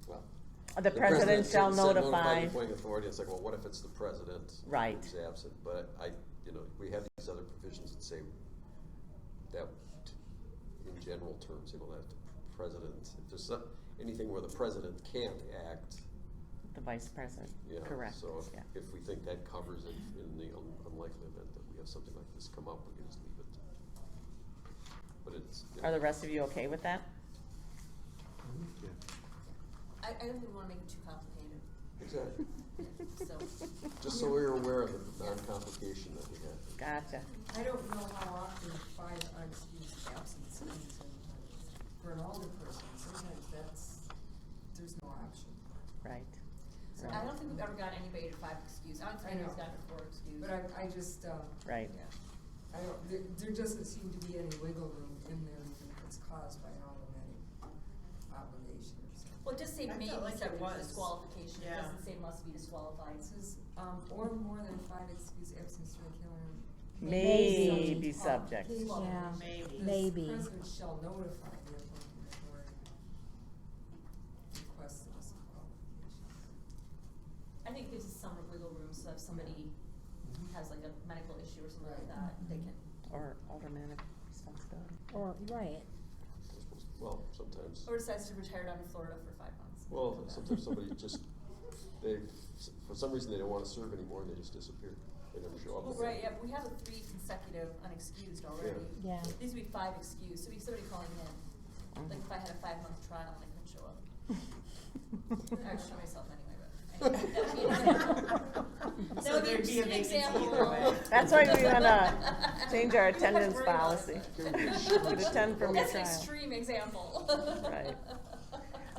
S6: well.
S1: The president shall
S6: said
S1: notify.
S6: the appointing authority, it's like, well, what if it's the president?
S1: Right.
S6: Who's absent, but we have these other provisions that say that, in general terms, that the president, if there's anything where the president can't act,
S1: the vice president,
S6: Yeah,
S1: correct,
S6: so
S1: yeah.
S6: if we think that covers it in the unlikely event that we have something like this come up, we can just leave it. But it's.
S1: Are the rest of you okay with that?
S3: Yeah.
S5: I don't think we wanna make it too complicated,
S6: Exactly.
S5: so.
S6: Just so we're aware of the non-complication that we have.
S1: Gotcha.
S7: I don't know how often 5 unexcused absence comes in, for an older person, sometimes there's no option.
S1: Right.
S5: So I don't think we've ever got anybody to 5 excuse, I don't think
S7: I know.
S5: anybody's gotten a 4 excuse.
S7: But I just,
S1: Right.
S7: I don't, there doesn't seem to be any wiggle room in there if it's caused by an automatic obligation or something.
S5: Well, it just say
S2: I
S5: maybe
S2: felt like it
S5: subject to
S2: was.
S5: disqualification, it
S2: Yeah.
S5: doesn't say must be disqualified.
S7: It says, or more than 5 excused absence during the calendar.
S1: May be subject.
S4: Yeah.
S2: Maybe.
S4: Maybe.
S7: The president shall notify the appointing authority. Request the disqualification.
S5: I think there's some wiggle room, so if somebody has like a medical issue or something like that, they can.
S1: Or automatic responsibility.
S4: Or, right.
S6: Well, sometimes.
S5: Or decides to retire down to Florida for 5 months.
S6: Well, sometimes somebody just, for some reason, they don't wanna serve anymore and they just disappear. They never show up.
S5: Well, right, yeah, we have 3 consecutive unexcused already.
S4: Yeah.
S5: These would be 5 excused, so it'd be somebody calling in, like if I had a 5-month trial and I couldn't show up. I would show myself anyway, but.
S2: So
S5: That would
S2: there'd be a
S5: an
S2: vacancy
S5: example.
S2: either way.
S1: That's why we wanna change our
S5: You don't have to
S1: attendance
S5: worry about
S1: policy.
S5: it.
S1: You could attend from your
S5: That's an
S1: trial.
S5: extreme example.
S1: Right.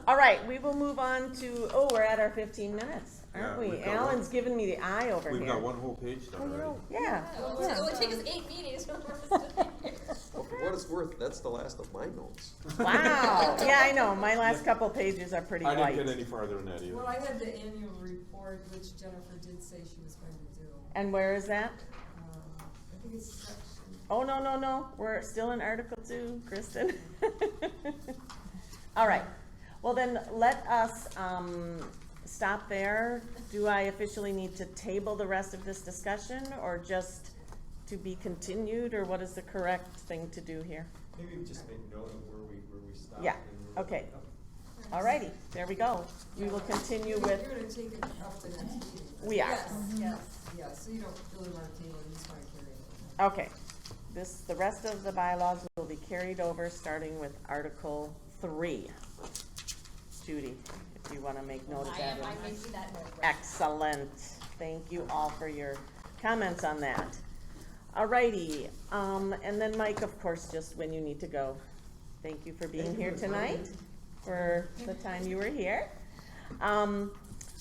S1: All right, we will move on to, we're at our 15 minutes, aren't
S3: Yeah,
S1: we?
S3: we've got
S1: Alan's
S3: one-
S1: giving me the eye over here.
S3: We've got one whole page done
S4: Well, you
S3: already.
S4: know,
S1: Yeah.
S5: It would take us 8 meetings for us to do it.
S6: Well, for what it's worth, that's the last of my notes.
S1: Wow, yeah, I know, my last couple pages are pretty
S3: I
S1: light.
S3: didn't get any farther than that either.
S7: Well, I had the annual report, which Jennifer did say she was going to do.
S1: And where is that?
S7: I think it's section.
S1: Oh, no, we're still in Article 2, Kristen. All right, well then, let us, stop there. Do I officially need to table the rest of this discussion, or just to be continued, or what is the correct thing to do here?
S8: Maybe just make note of where we stopped.
S1: Yeah,
S8: and where we
S1: okay.
S8: picked up.
S1: Alrighty, there we go. We will continue with,
S7: You're gonna take it up the next meeting.
S1: we are.
S5: Yes, yes.
S7: Yeah, so you don't really wanna table it, you just wanna carry it over.
S1: Okay, the rest of the bylaws will be carried over, starting with Article 3. Judy, if you wanna make note of that.
S5: I'm making that note. right.
S1: Excellent. Thank you all for your comments on that. Alrighty, and then Mike, of course, just when you need to go. Thank you for being
S8: Thank you
S1: here
S8: for coming.
S1: tonight, for the time you were here.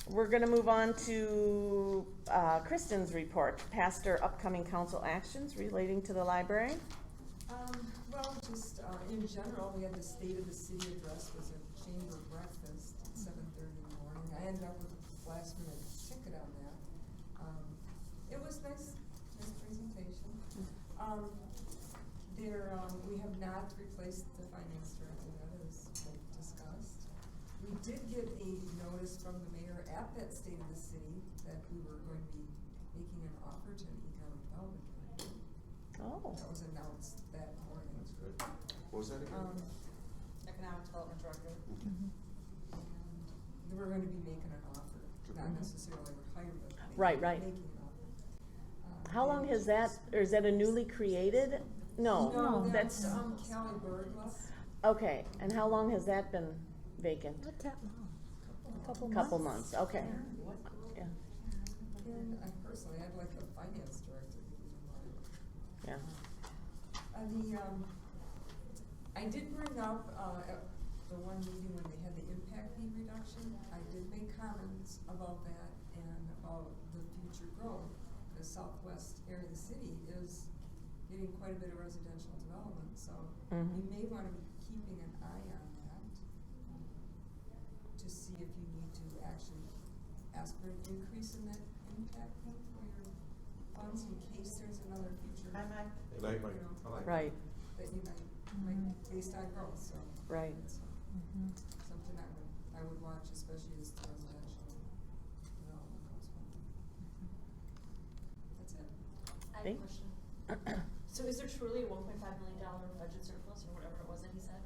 S1: We're gonna move on to, Kristen's report, past or upcoming council actions relating to the library.
S7: Well, just, in general, we had the State of the City address, was a chamber breakfast at 7:30 in the morning. I ended up with a last minute ticket on that. It was nice presentation. We have not replaced the finance director, that is discussed. We did get a notice from the mayor at that State of the City that we were going to be making an offer to an economic development director.
S1: Oh,
S7: That was announced that morning.
S6: That's good. What was that again?
S5: Economic Development Director.
S7: And we're gonna be making an offer, not necessarily retirement. but
S1: Right, right.
S7: Making an offer.
S1: how long has that, or is that a newly created? No,
S7: No,
S1: that's,
S7: that's, Callie Bergla.
S1: okay, and how long has that been vacant?
S4: Not that long.
S1: Couple months, okay. Yeah,
S7: And I personally, I'd like a finance director to be involved.
S1: yeah.
S7: I did bring up, at the one meeting when they had the impact fee reduction, I did make comments about that and about the future growth. The southwest area of the city is getting quite a bit of residential development, so you may wanna be keeping an eye on that to see if you need to actually ask for an increase in that impact fee for your funds in case there's another future.
S2: Hi, Mike.
S3: Good night, Mike.
S7: You know,
S8: I like
S1: Right,
S7: that you might, based on growth, so.
S1: right.
S7: It's something I would watch, especially as the residential development goes forward. That's it.
S5: I have a
S1: Thank-
S5: question. So is there truly a $1.5 million budget surplus or whatever it was that he said?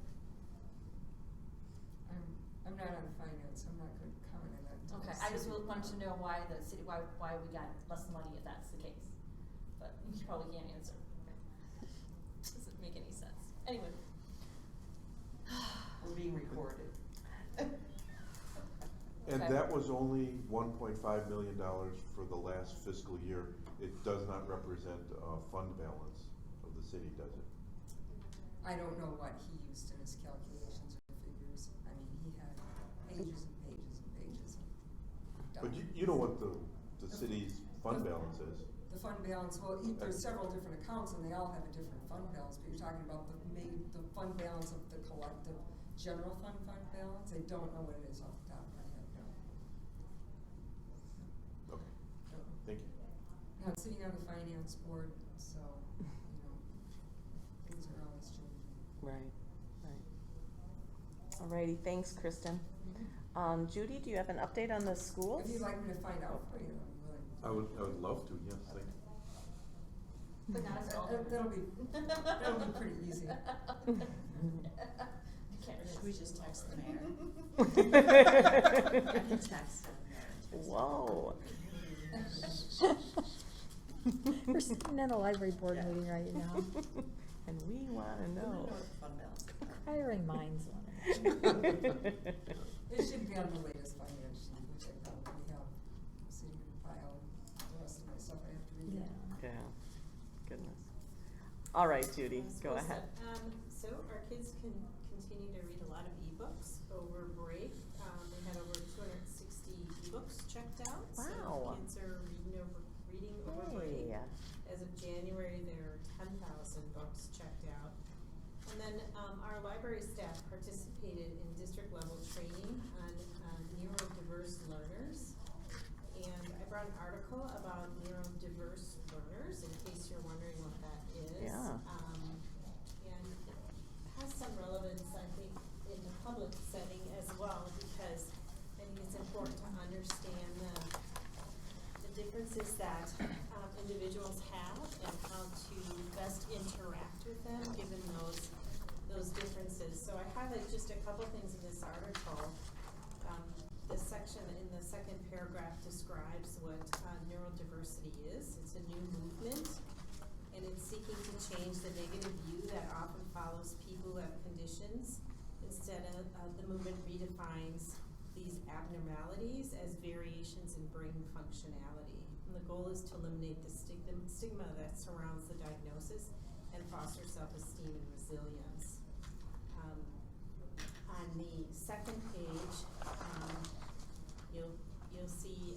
S7: I'm not on finance, I'm not gonna comment on that. until
S5: Okay,
S7: see
S5: I just wanted to know why the city, why we got less money if that's the case. But you probably can't answer. Doesn't make any sense. Anyway.
S2: We're being recorded.
S3: And
S5: Okay.
S3: that was only $1.5 million for the last fiscal year. It does not represent fund balance of the city, does it?
S7: I don't know what he used in his calculations or figures. I mean, he had pages and pages and pages.
S3: But you know what the city's fund balance is?
S7: The fund balance, well, there's several different accounts and they all have a different fund balance, but you're talking about the fund balance of the collective general fund balance. I don't know what it is off the top of my head, no.
S3: Okay,
S7: Don't know.
S3: thank you.
S7: Not sitting on the finance board, so, things are always changing.
S1: Right, right. Alrighty, thanks, Kristen. Judy, do you have an update on the schools?
S7: If you'd like me to find out for you, I'm willing.
S3: I would love to, yes, thank you.
S5: But not as well.
S7: That'll be pretty easy.
S2: Should we just text the mayor? I can text him.
S1: Whoa.
S4: We're sitting in a library board meeting right now.
S1: And we wanna
S2: Know
S1: know.
S2: what the fund balance is.
S4: Hiring minds on it.
S7: It should be on the latest finance sheet, which I probably have sitting in the file, the rest of my stuff I have to read.
S4: Yeah.
S1: Yeah, goodness. All right, Judy, go ahead.
S10: So our kids can continue to read a lot of ebooks over break. We had over 260 ebooks checked out.
S1: Wow.
S10: So kids are reading over break.
S1: Hey.
S10: As of January, there are 10,000 books checked out. And then our library staff participated in district level training on neurodiverse learners. And I brought an article about neurodiverse learners in case you're wondering what that is.
S1: Yeah.
S10: And it has some relevance, I think, in the public setting as well, because I think it's important to understand the differences that individuals have and how to best interact with them given those differences. So I highlight just a couple things in this article. This section in the second paragraph describes what neurodiversity is. It's a new movement, and it's seeking to change the negative view that often follows people who have conditions. Instead of the movement redefines these abnormalities as variations in brain functionality. And the goal is to eliminate the stigma that surrounds the diagnosis and foster self-esteem and resilience. On the second page, you'll see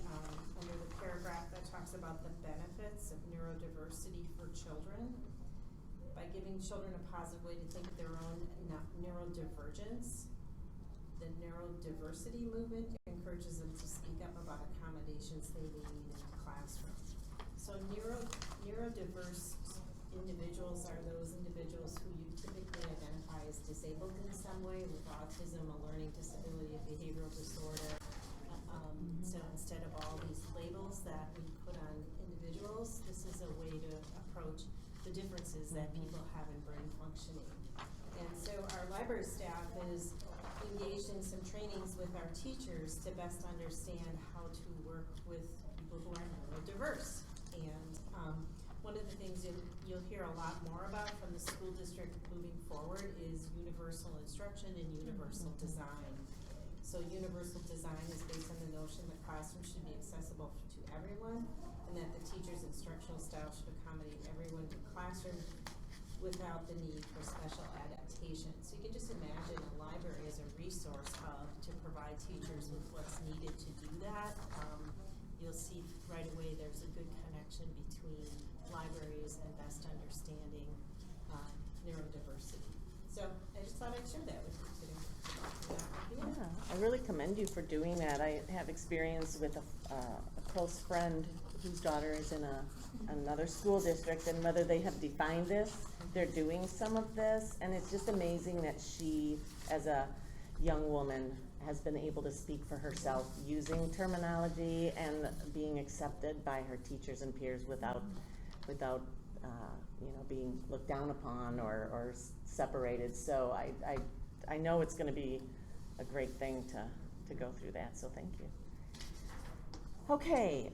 S10: under the paragraph that talks about the benefits of neurodiversity for children. By giving children a positive way to think of their own neurodivergence, the neurodiversity movement encourages them to speak up about accommodations they need in the classroom. So neurodiverse individuals are those individuals who you typically identify as disabled in some way, with autism, a learning disability, a behavioral disorder. So instead of all these labels that we put on individuals, this is a way to approach the differences that people have in brain functioning. And so our library staff is engaged in some trainings with our teachers to best understand how to work with people who are neurodiverse. And one of the things you'll hear a lot more about from the school district moving forward is universal instruction and universal design. So universal design is based on the notion that classrooms should be accessible to everyone, and that the teacher's instructional style should accommodate everyone in the classroom without the need for special adaptation. So you can just imagine a library as a resource hub to provide teachers with what's needed to do that. You'll see right away there's a good connection between libraries and best understanding neurodiversity. So I just thought I'd share that with you today.
S1: Yeah, I really commend you for doing that. I have experience with a close friend whose daughter is in another school district, and whether they have defined this, they're doing some of this, and it's just amazing that she, as a young woman, has been able to speak for herself using terminology and being accepted by her teachers and peers without being looked down upon or separated. So I know it's going to be a great thing to go through that, so thank you. Okay,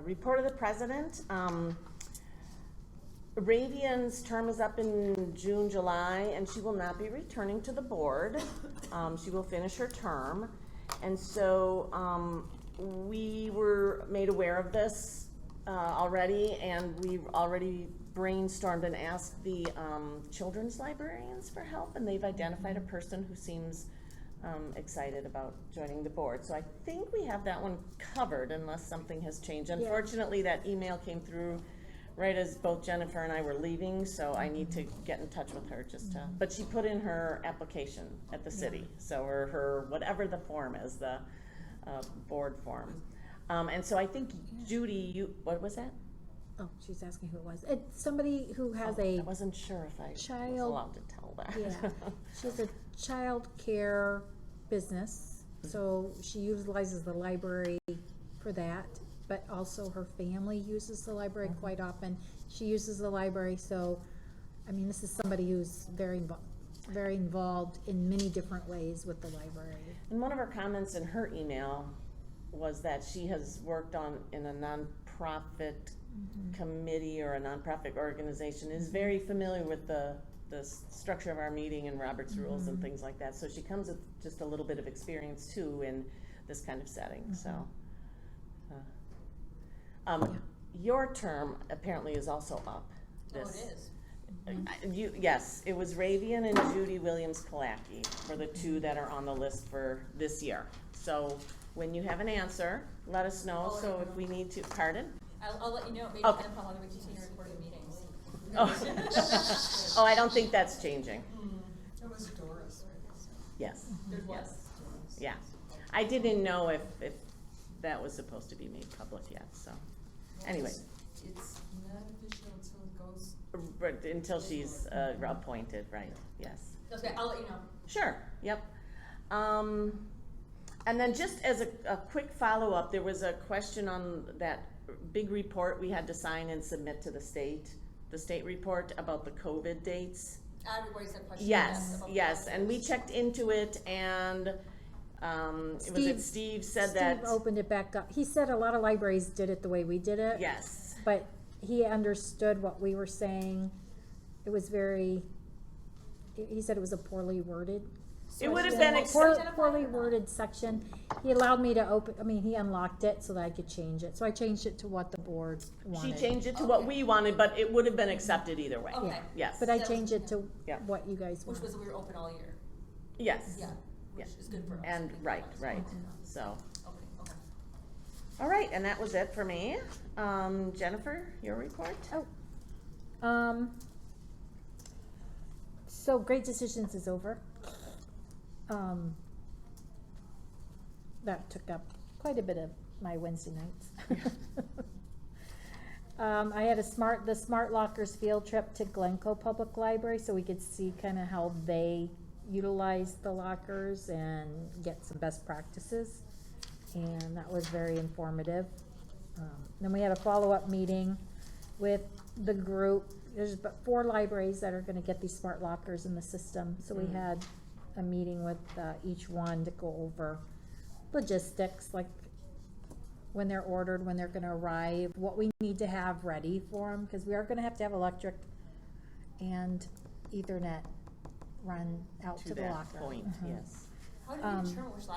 S1: report of the president. Ravian's term is up in June, July, and she will not be returning to the board. She will finish her term. And so, we were made aware of this, already, and we've already brainstormed and asked the, children's librarians for help, and they've identified a person who seems, excited about joining the board. So I think we have that one covered unless something has changed. Unfortunately, that email came through right as both Jennifer and I were leaving, so I need to get in touch with her just to, but she put in her application at the city, so her, whatever the form is, the, board form. And so I think Judy, what was that?
S4: Oh, she's asking who it was. It's somebody who has
S1: I wasn't sure if I was
S4: child-
S1: allowed to tell that.
S4: yeah, she has a child care business, so she utilizes the library for that, but also her family uses the library quite often. She uses the library, so, I mean, this is somebody who's very involved in many different ways with the library.
S1: And one of her comments in her email was that she has worked in a nonprofit committee or a nonprofit organization, is very familiar with the structure of our meeting and Robert's rules and things like that. So she comes with just a little bit of experience too in this kind of setting, so. Your term apparently is also up.
S5: Oh, it is.
S1: Yes, it was Ravian and Judy Williams-Kalaki for the two that are on the list for this year. So when you have an answer, let us know,
S5: I'll let
S1: so
S5: you
S1: if
S5: know.
S1: we need to, pardon?
S5: I'll let you know, maybe
S1: Okay.
S5: depending upon whether we continue recording meetings.
S1: Oh. Oh, I don't think that's changing.
S7: It was Doris, right?
S1: Yes,
S5: There's one.
S1: yes, yeah. I didn't know if that was supposed to be made public yet, so, anyway.
S7: It's not official until it goes.
S1: Until she's appointed, right, yes.
S5: Okay, I'll let you know.
S1: Sure, yep. And then just as a quick follow-up, there was a question on that big report we had to sign and submit to the state report about the COVID dates.
S5: Everybody's got questions.
S1: Yes,
S5: about
S1: yes,
S5: that.
S1: and we checked into it, and, Steve said that.
S4: Steve opened it back up. He said a lot of libraries did it the way we did it.
S1: Yes,
S4: But he understood what we were saying. It was he said it was a poorly worded.
S1: it would have
S5: So
S1: been,
S5: it's
S4: Poorly worded section. He allowed me to he unlocked it so that I could change it. So I changed it to what the board
S1: she
S4: wanted.
S1: changed it to what we wanted, but it would have been accepted either way.
S5: Okay.
S4: Yeah.
S1: Yes,
S4: But I
S5: That was-
S4: changed it to
S1: Yeah.
S4: what you guys
S5: Which
S4: wanted.
S5: was that we were open all year.
S1: yes.
S5: Yeah, which
S1: Yeah.
S5: is good for us.
S1: And,
S5: Good for
S1: right,
S5: us.
S1: right,
S5: Okay,
S1: so.
S5: okay.
S1: All right, and that was it for me. Jennifer, your report?
S4: So Great Decisions is over. That took up quite a bit of my Wednesday nights. I had the Smart Lockers field trip to Glencoe Public Library, so we could see kind of how they utilize the lockers and get some best practices. And that was very informative. Then we had a follow-up meeting with the group. There's about 4 libraries that are gonna get these smart lockers in the system. So we had a meeting with each one to go over logistics, like when they're ordered, when they're gonna arrive, what we need to have ready for them, because we are gonna have to have electric and Ethernet run out to the
S1: that
S4: locker.
S1: point, yes.
S5: How did you determine which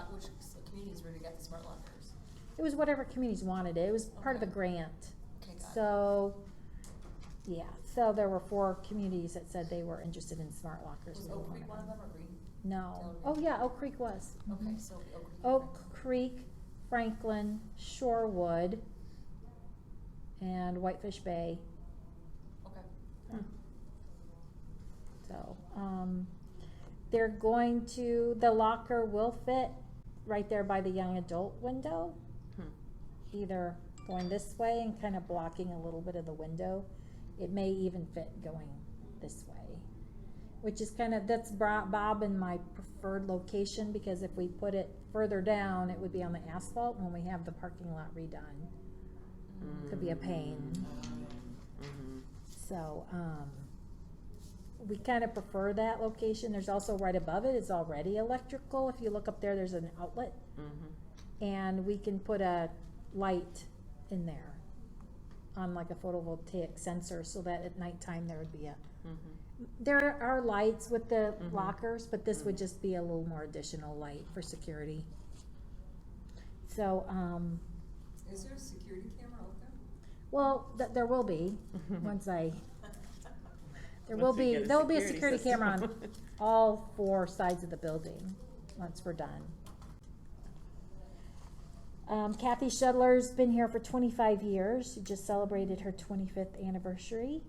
S5: communities were to get the smart lockers?
S4: It was whatever communities wanted it. It was part of the
S5: Okay.
S4: grant.
S5: Okay, got it.
S4: So, yeah, so there were 4 communities that said they were interested in smart lockers.
S5: Was
S4: and they
S5: Oak
S4: wanted
S5: Creek one of them or Green?
S4: No.
S5: Delaware?
S4: Oh, yeah, Oak Creek was.
S5: Okay, so Oak Creek.
S4: Oak Creek, Franklin, Shorewood, and Whitefish Bay.
S5: Okay.
S4: So, they're going to, the locker will fit right there by the young adult window. Either going this way and kind of blocking a little bit of the window. It may even fit going this way, which is kind of, that's Bob and my preferred location, because if we put it further down, it would be on the asphalt when we have the parking lot redone. Could be a pain. So, we kind of prefer that location. There's also right above it is already electrical. If you look up there, there's an outlet. and we can put a light in there on like a photovoltaic sensor so that at nighttime there would be a, there are lights with the lockers, but this would just be a little more additional light for security. So,
S7: Is there a security camera out there?
S4: well, there will be, once I, there will
S1: Once we
S4: be,
S1: get
S4: there will be a
S1: security
S4: security camera on
S1: system.
S4: all 4 sides of the building, once we're done. Kathy Shudler's been here for 25 years. She just celebrated her 25th anniversary.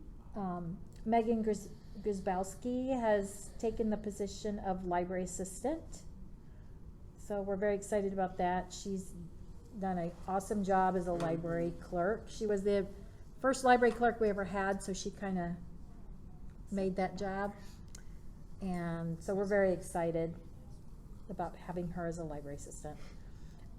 S4: Megan Grzybowski has taken the position of library assistant. So we're very excited about that. She's done an awesome job as a library clerk. She was the first library clerk we ever had, so she kind of made that job. And so we're very excited about having her as a library assistant.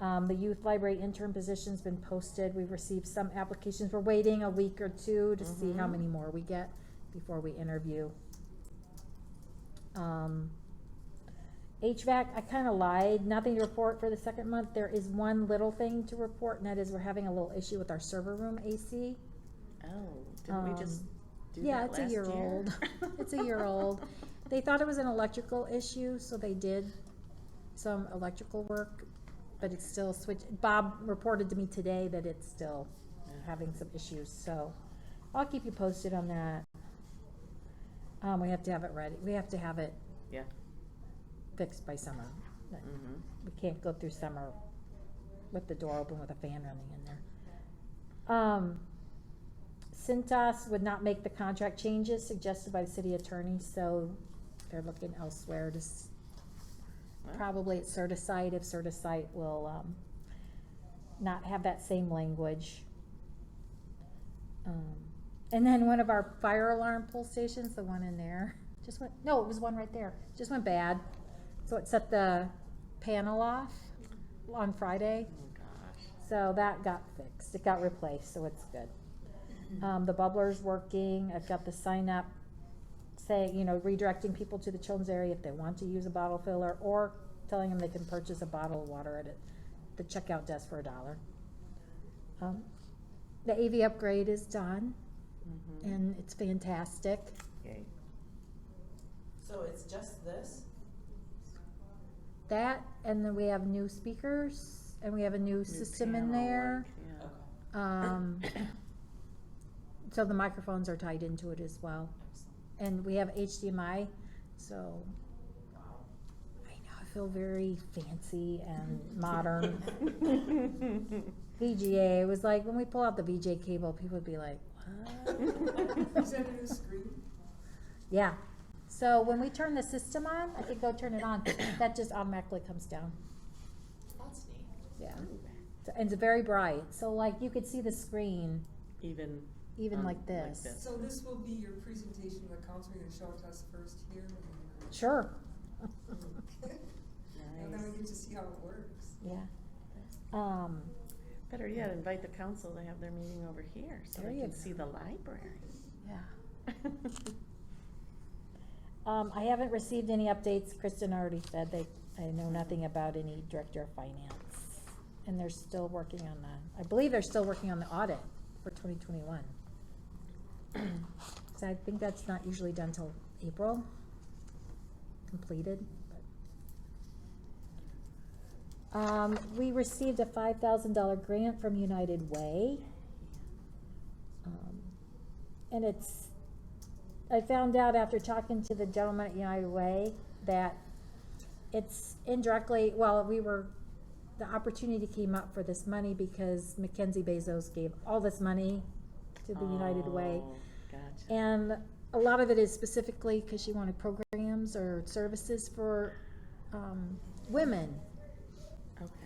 S4: The youth library intern position's been posted. We've received some applications. We're waiting a week or two to see how many more we get before we interview. HVAC, I kind of lied. Nothing to report for the second month. There is one little thing to report, and that is we're having a little issue with our server room AC.
S1: Oh, didn't we just do
S4: Yeah,
S1: that
S4: it's a
S1: last
S4: year old. It's a year old. They thought it was an electrical issue, so they did some electrical work, but it's still switched. Bob reported to me today that it's still having some issues, so I'll keep you posted on that. We have to have it ready. We have to have it
S1: Yeah.
S4: fixed by summer. We can't go through summer with the door open with a fan running in there. Cintas would not make the contract changes suggested by the city attorney, so they're looking elsewhere to probably at Certisite, if Certisite will not have that same language. And then one of our fire alarm pull stations, the one in there, just went, no, it was one right there, just went bad. So it set the panel off on Friday.
S1: Oh, gosh.
S4: So that got fixed. It got replaced, so it's good. The bubbler's working. I've got the sign up saying, redirecting people to the children's area if they want to use a bottle filler, or telling them they can purchase a bottle of water at the checkout desk for $1. The AV upgrade is done, and it's fantastic.
S1: Yay.
S2: So it's just this?
S4: That, and then we have new speakers, and we have a new system in
S1: panel
S4: there.
S1: work, yeah.
S2: Okay.
S4: So the microphones are tied into it as well.
S2: Excellent.
S4: And we have HDMI, so I know, I feel very fancy and modern. VGA, it was like, when we pull out the VGA cable, people would be like, what?
S7: Is that a new screen?
S4: Yeah. So when we turn the system on, I can go turn it on, that just automatically comes down.
S2: That's neat.
S4: Yeah. So, and it's very bright, so like you could see the screen
S1: Even
S4: like this.
S7: So this will be your presentation to the council, you're gonna show it to us first here?
S4: Sure.
S7: And then we get to see how it works.
S4: Yeah.
S1: Better yet, invite the council to have their meeting over here so
S4: There
S1: they
S4: you
S1: can
S4: go.
S1: see the library.
S4: Yeah. I haven't received any updates. Kristen already said I know nothing about any director of finance. And they're still working on I believe they're still working on the audit for 2021. So I think that's not usually done till April, completed. We received a $5,000 grant from United Way. And I found out after talking to the gentleman at United Way that it's indirectly, the opportunity came up for this money because Mackenzie Bezos gave all this money to the United Way.
S1: Oh, gotcha.
S4: And a lot of it is specifically because she wanted programs or services for women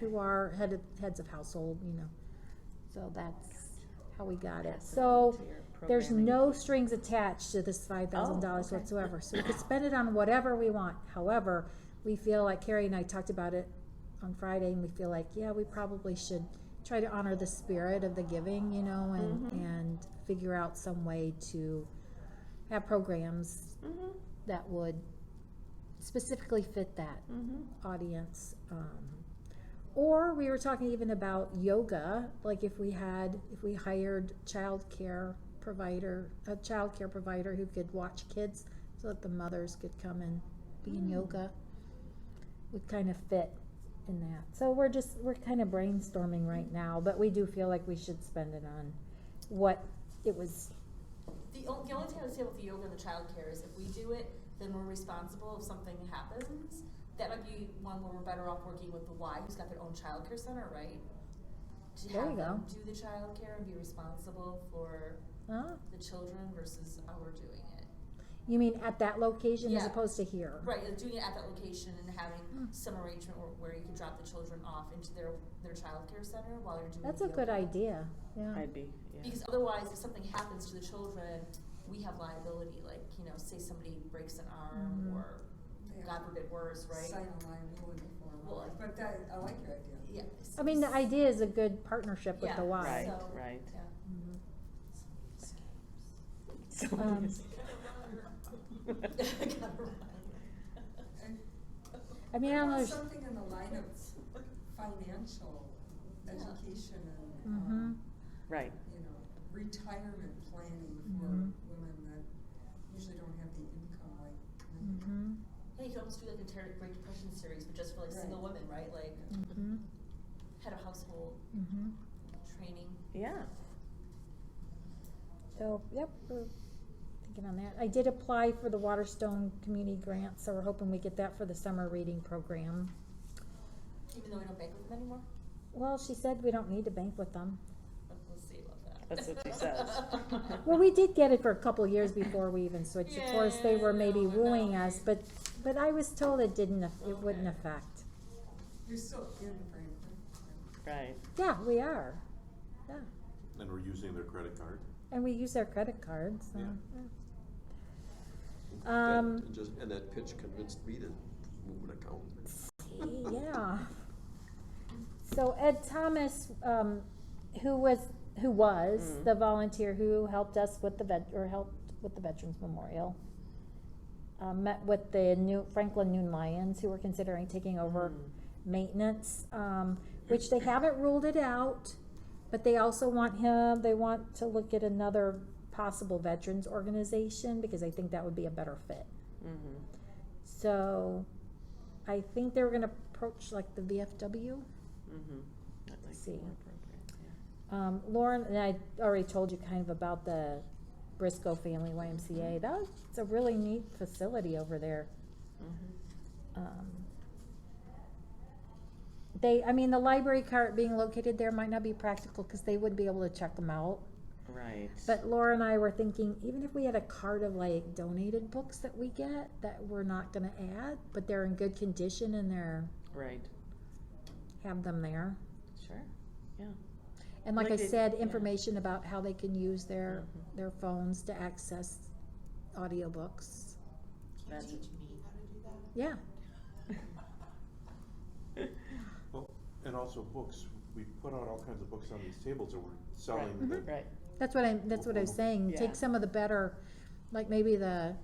S4: who are heads of household, So that's how we got it. So there's no strings attached to this $5,000 whatsoever. So we could spend it on whatever we want. However, we feel like Carrie and I talked about it on Friday, and we feel like, we probably should try to honor the spirit of the giving, and figure out some way to have programs that would specifically fit that audience. Or we were talking even about yoga, like if we hired a childcare provider who could watch kids so that the mothers could come and be in yoga, would kind of fit in that. So we're kind of brainstorming right now, but we do feel like we should spend it on what it was.
S5: The only thing I would say about the yoga and the childcare is if we do it, then we're responsible if something happens. That might be one where we're better off working with the Y, who's got their own childcare center, right? To
S4: There you
S5: have them
S4: go.
S5: do the childcare and be responsible for the children versus our doing it.
S4: You mean at that location as
S5: Yeah.
S4: opposed to here?
S5: Right, like doing it at that location and having some arrangement where you can drop the children off into their childcare center while you're doing
S4: That's a
S5: yoga.
S4: good idea, yeah.
S1: I'd be, yeah.
S5: Because otherwise, if something happens to the children, we have liability, like, say somebody breaks an arm
S4: Mhm.
S5: or, God forbid, worse, right?
S7: Sign a liability form,
S5: Well,
S7: but I like your idea.
S5: Yeah.
S4: I mean, the idea is a good partnership with
S5: Yeah,
S4: the Y.
S1: Right,
S5: so,
S1: right.
S5: yeah.
S1: So
S4: Um,
S5: Gotta run.
S4: I mean, I don't know.
S7: How about something in the line of financial education and,
S4: Mhm.
S1: Right.
S7: retirement planning for
S4: Mhm.
S7: women that usually don't have the income like men do.
S4: Mhm.
S5: Yeah, you could almost do like a Great Depression series, but just for like single women, right? Like
S4: Mhm.
S5: head of household
S4: Mhm.
S5: training.
S1: Yeah.
S4: So, yep, we're thinking on that. I did apply for the Waterstone Community Grant, so we're hoping we get that for the summer reading program.
S5: Even though we don't bank with them anymore?
S4: Well, she said we don't need to bank with them.
S5: We'll see about that.
S1: That's what she says.
S4: Well, we did get it for a couple of years before we even switched. Of course, they were
S5: Yeah,
S4: maybe
S5: no,
S4: wooing
S5: no.
S4: us, but I was told it wouldn't affect.
S7: You're still in Franklin.
S1: Right.
S4: Yeah, we are. Yeah,
S3: And we're using their credit card.
S4: and we use their credit cards, so,
S3: Yeah.
S4: yeah.
S6: And that pitch convinced me to move an account.
S4: Yeah. So Ed Thomas, who was the volunteer who helped us with helped with the Veterans Memorial, met with the Franklin Noon Lions, who were considering taking over maintenance, which they haven't ruled it out, but they also want to look at another possible veterans organization because they think that would be a better fit.
S1: Mm-hmm.
S4: So I think they were gonna approach like the VFW.
S1: Mm-hmm. That might be
S4: See.
S1: more appropriate, yeah.
S4: Lauren and I already told you kind of about the Briscoe Family YMCA. That's a really neat facility over there.
S1: Mm-hmm.
S4: The library cart being located there might not be practical because they wouldn't be able to check them out.
S1: Right.
S4: But Laura and I were thinking, even if we had a cart of like donated books that we get that we're not gonna add, but they're in good condition and
S1: Right.
S4: have them there.
S1: Sure. Yeah.
S4: And like I
S1: Like they-
S4: said,
S1: yeah.
S4: information about how they can use their
S1: Mhm.
S4: phones to access audiobooks.
S2: Can
S1: That's-
S2: you teach me how to do that?
S4: Yeah.
S3: Well, and also books, we put out all kinds of books on these tables that we're selling.
S4: Right.
S3: that-
S1: Right.
S4: That's what I was saying.
S1: Yeah.
S4: Take some of the better, like maybe the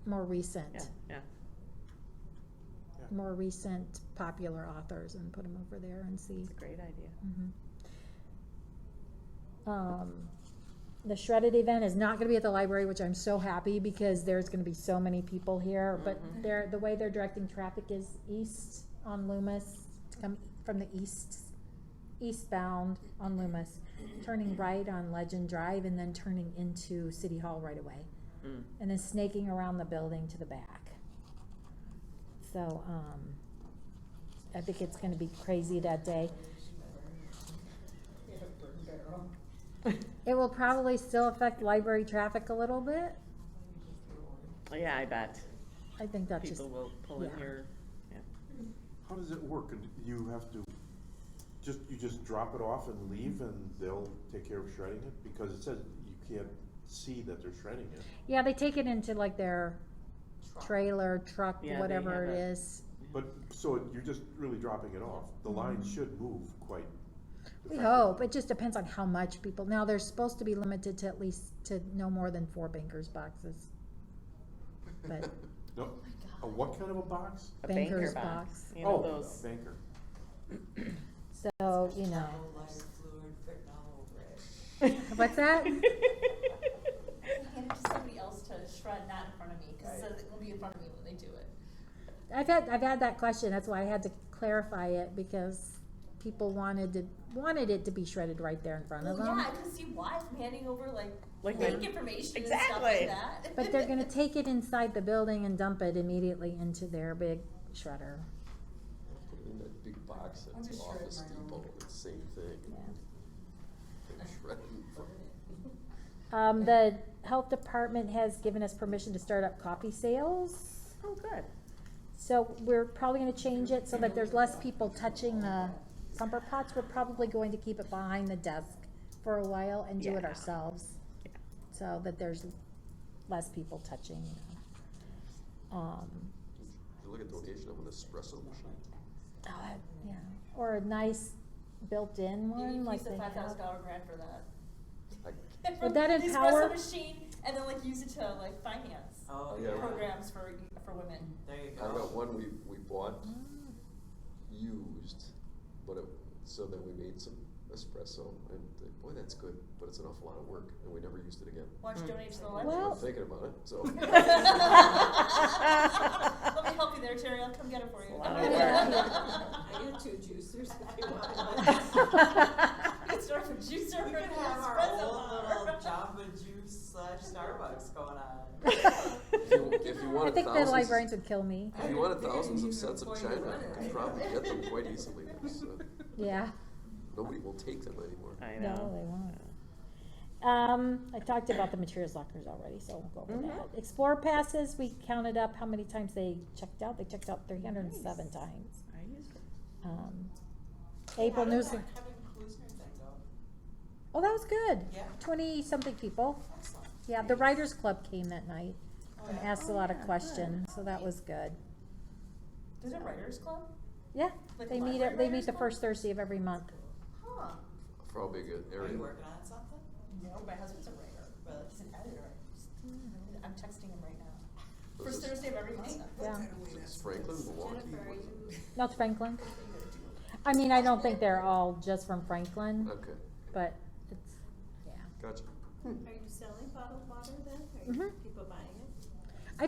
S4: more recent,
S1: Yeah. Yeah.
S4: more recent popular authors and put them over there and see.
S1: It's a great idea.
S4: The shredded event is not gonna be at the library, which I'm so happy because there's gonna be so many people here, but
S1: Mhm.
S4: the way they're directing traffic is east on Loomis, to come from the eastbound on Loomis, turning right on Legend Drive and then turning into City Hall right away.
S1: Mm.
S4: And then snaking around the building to the back. So, I think it's gonna be crazy that day. It will probably still affect library traffic a little bit.
S1: Oh, yeah, I bet.
S4: I think that's just,
S1: People will pull in
S4: yeah.
S1: here. Yeah.
S3: How does it work? And you have to, you just drop it off and leave and they'll take care of shredding it? Because it says you can't see that they're shredding it.
S4: yeah, they take it into like their trailer, truck,
S1: Yeah, they
S4: whatever
S1: have
S4: it
S1: a-
S4: is.
S3: But, so you're just really dropping it off. The line should move quite
S4: We
S3: effectively.
S4: hope, it just depends on how much people, now they're supposed to be limited to at least, to no more than 4 bankers boxes. But,
S3: No, a what kind of a box?
S1: A
S4: Banker's
S1: banker
S4: box.
S1: box. You know
S3: Oh,
S1: those.
S3: a banker.
S4: So, you know,
S2: Lighter fluid written all over it.
S4: what's that?
S5: Hand it to somebody else to shred, not in front of me, cause it says it will be in front of me when they do it.
S4: I've had that question, that's why I had to clarify it, because people wanted it to be shredded right there in front of
S5: Well,
S4: them.
S5: yeah, I can see why, from handing over like
S1: Like
S5: bank
S1: the-
S5: information and stuff like
S1: Exactly.
S5: that.
S4: But they're gonna take it inside the building and dump it immediately into their big shredder.
S6: Put it in that big box
S7: I'll
S6: at
S7: just shred
S6: Office
S7: my own.
S6: Depot, it's the same thing.
S4: Yeah.
S6: They shred it in front.
S4: The health department has given us permission to start up coffee sales.
S1: Oh, good.
S4: So we're probably gonna change it so that there's less people touching the bumper pots. We're probably going to keep it behind the desk for a while and do it
S1: Yeah.
S4: ourselves.
S1: Yeah.
S4: So that there's less people touching.
S6: You look at donation of an espresso machine.
S4: Yeah, or a nice built-in
S5: You
S4: one
S5: could
S4: like
S5: use the
S4: they
S5: $5,000
S4: have.
S5: grant for that.
S6: I-
S4: Would that
S5: The
S4: empower-
S5: espresso machine, and then like use it to like finance
S2: Oh,
S6: yeah.
S5: programs for women.
S2: There you
S6: I
S2: go.
S6: got one we bought used, but so then we made some espresso, and boy, that's good, but it's an awful lot of work, and we never used it again.
S5: Why don't you donate to the
S4: Well-
S5: library?
S6: I'm thinking about it, so.
S5: Let me help you there, Terry. I'll come get it for you.
S1: It's a lot of
S10: I got 2 juicers if you want.
S5: You can start with a juicer
S2: We
S5: or
S2: could
S5: an
S2: have our
S5: espresso
S2: old
S5: bar.
S2: little Jamba Juice / Starbucks going on.
S6: If you
S4: I
S6: wanted
S4: think the
S6: thousands,
S4: librarians would kill me.
S6: if you wanted
S7: They didn't
S6: thousands of
S7: even
S6: sets of
S7: point
S6: china,
S7: one
S6: you
S7: at
S6: could
S7: it.
S6: probably get them quite easily. There's,
S4: Yeah.
S6: nobody will take them anymore.
S1: I
S4: No,
S1: know.
S4: they won't. I talked about the materials lockers already, so we'll go over
S1: Mhm.
S4: that. Explore passes, we counted up how many times they checked out. They checked out 307
S1: Nice.
S4: times.
S1: I used it.
S4: April
S2: How did
S4: news.
S2: that Kevin Klusner thing go?
S4: Oh, that was good.
S2: Yeah.
S4: 20-something people.
S2: Excellent.
S4: Yeah, the Writers Club came that night
S2: Oh,
S4: and
S2: yeah.
S4: asked a
S1: Oh,
S4: lot of
S1: yeah, good.
S4: questions, so that was good.
S5: There's a writers club?
S4: Yeah,
S5: Like
S4: they
S5: a
S4: meet,
S5: library
S4: they meet
S5: writers
S4: the
S5: club?
S4: first Thursday of every month.
S5: Huh.
S6: Probably a good
S2: Are
S6: area.
S2: you working on something?
S5: No, my husband's a writer.
S2: Really?
S5: He's an editor. I'm texting him right now.
S6: This
S5: First
S6: is-
S5: Thursday of every month.
S4: Yeah.
S6: It's Franklin, Milwaukee.
S9: Jennifer, are
S6: what is
S9: you,
S6: it?
S4: No, it's Franklin. I mean, I don't think they're all just from Franklin,
S6: Okay,
S4: but it's, yeah.
S6: gotcha.
S10: Are you selling bottled water then? Are
S4: Mhm.
S10: people buying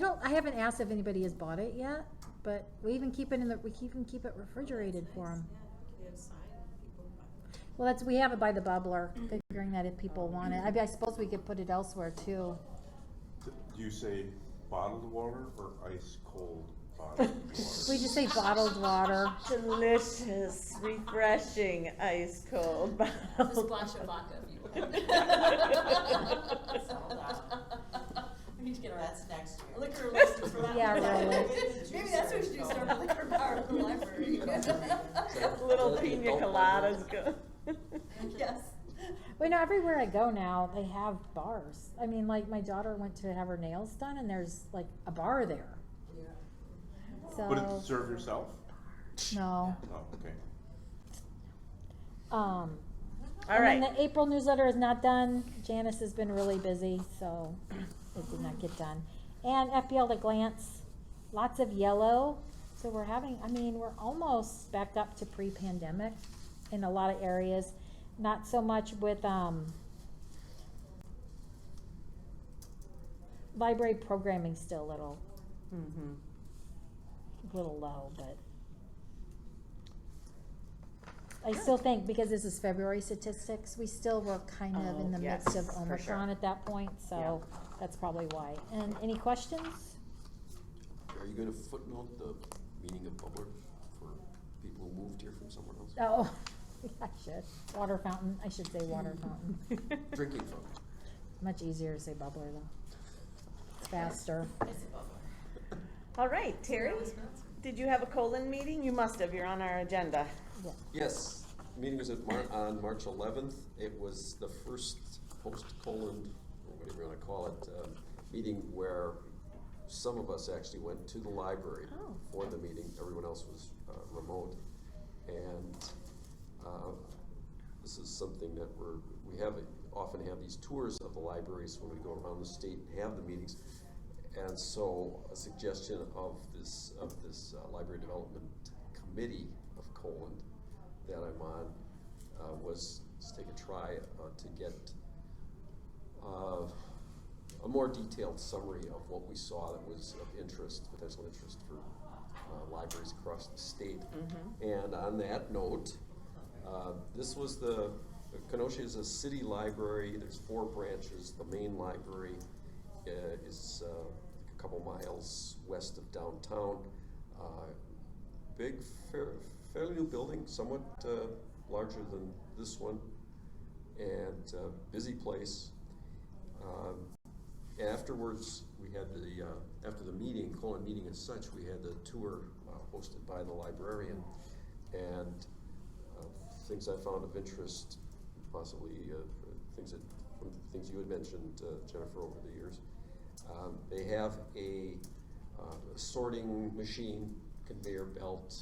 S10: it?
S4: I haven't asked if anybody has bought it yet, but we even keep it keep it refrigerated for them.
S10: Yeah, you have a sign and people buy.
S4: Well, we have it by the bubbler, figuring that if people want it, I suppose we could put it elsewhere too.
S3: Do you say bottled water or ice cold bottled water?
S4: We just say bottled water.
S1: Delicious, refreshing, ice cold
S5: The
S1: bottled.
S5: splash of vodka, if you will.
S2: Settle down.
S5: We need to get our
S2: That's next year.
S5: liquor license for that.
S4: Yeah,
S5: one.
S4: really.
S5: Maybe that's what we should do, start a liquor bar at the library.
S1: Little
S6: That'd be
S1: pina
S6: adult
S1: coladas go.
S5: Yes.
S4: Well, everywhere I go now, they have bars. I mean, like, my daughter went to have her nails done, and there's, like, a bar there.
S7: Yeah.
S3: Would it
S4: So,
S3: serve yourself?
S4: no.
S3: Oh, okay.
S1: All
S4: And
S1: right.
S4: then the April newsletter is not done. Janice has been really busy, so it did not get done. And FPL at a glance, lots of yellow. So we're almost back up to pre-pandemic in a lot of areas. Not so much with, library programming still a little low, but I still think, because this is February statistics, we still were kind of in the
S1: Oh,
S4: midst of
S1: yes, for
S4: Omicron
S1: sure.
S4: at that point, so that's probably why. And any questions?
S6: Are you gonna footnote the meaning of bubbler for people who moved here from somewhere else?
S4: Oh, I should. Water fountain, I should say water fountain.
S6: Drinking fountain.
S4: Much easier to say bubbler though. It's faster.
S2: It's a bubble.
S1: All right, Terry, did you have a colon meeting? You must have, you're on our agenda.
S4: Yeah.
S6: Yes, meeting was on March 11th. It was the first post-colon, or whatever you wanna call it, meeting where some of us actually went to the library
S1: Oh.
S6: for the meeting. Everyone else was remote. And this is something that often have these tours of the libraries when we go around the state and have the meetings. And so a suggestion of this library development committee of Colon that I'm on was to take a try to get a more detailed summary of what we saw that was of interest, potential interest for libraries across the state. And on that note, this was Kenosha is a city library. There's 4 branches. The main library is a couple miles west of downtown. Big, fairly new building, somewhat larger than this one, and busy place. Afterwards, we had after the meeting, Colin meeting as such, we had the tour hosted by the librarian, and things I found of interest, possibly things you had mentioned, Jennifer, over the years. They have a sorting machine, conveyor belt,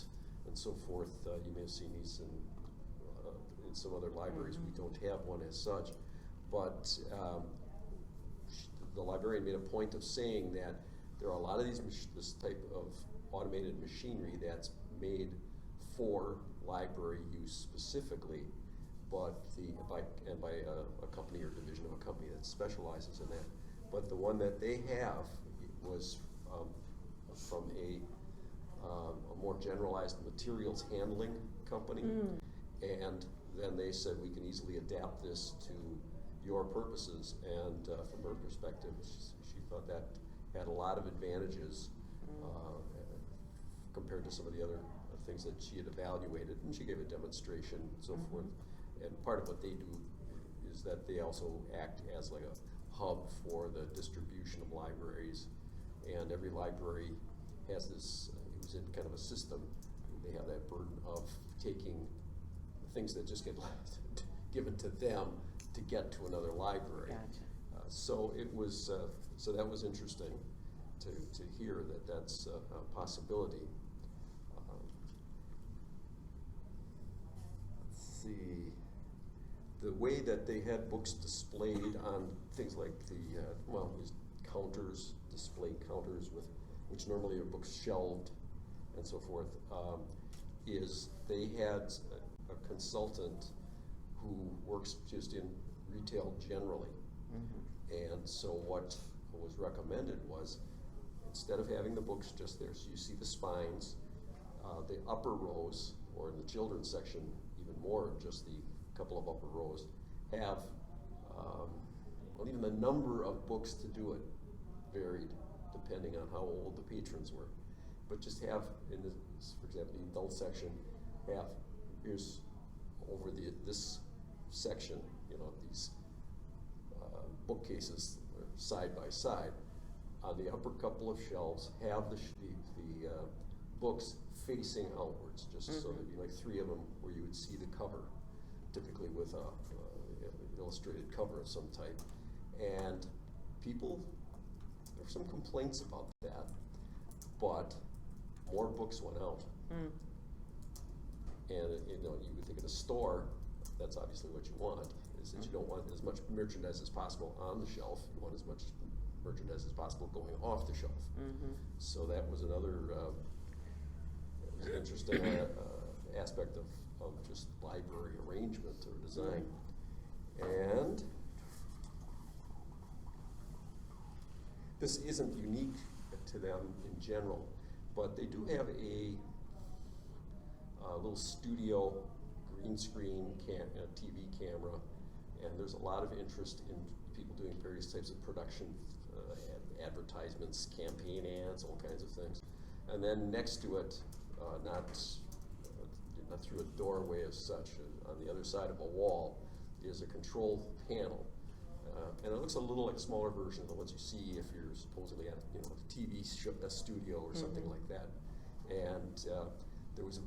S6: and so forth. You may have seen these in some other libraries. We don't have one as such, but the librarian made a point of saying that there are a lot of this type of automated machinery that's made for library use specifically, but by a company or division of a company that specializes in that. But the one that they have was from a more generalized materials handling company, and then they said we can easily adapt this to your purposes, and from her perspective, she thought that had a lot of advantages compared to some of the other things that she had evaluated, and she gave a demonstration and so forth. And part of what they do is that they also act as like a hub for the distribution of libraries, and every library has this, it was in kind of a system, they have that burden of taking things that just get given to them to get to another library.
S1: Gotcha.
S6: So it was, so that was interesting to hear that that's a possibility. Let's see, the way that they had books displayed on things like these counters, display counters which normally are books shelved and so forth, is they had a consultant who works just in retail generally. And so what was recommended was, instead of having the books just there, so you see the spines, the upper rows, or in the children's section, even more, just the couple of upper rows, have, well, even the number of books to do it varied depending on how old the patrons were. But just have, in this, for example, the adult section, have, here's over this section, these bookcases side by side. On the upper couple of shelves, have the books facing outwards, just so there'd be like 3 of them where you would see the cover, typically with a illustrated cover of some type. And there were some complaints about that, but more books went out. And you would think in a store, that's obviously what you want, is that you don't want as much merchandise as possible on the shelf. You want as much merchandise as possible going off the shelf. So that was another interesting aspect of just library arrangement or design. And this isn't unique to them in general, but they do have a little studio green screen TV camera, and there's a lot of interest in people doing various types of production, advertisements, campaign ads, all kinds of things. And then next to it, not through a doorway as such, on the other side of a wall, is a control panel. And it looks a little like a smaller version of the ones you see if you're supposedly at a TV studio or something like that. And there was a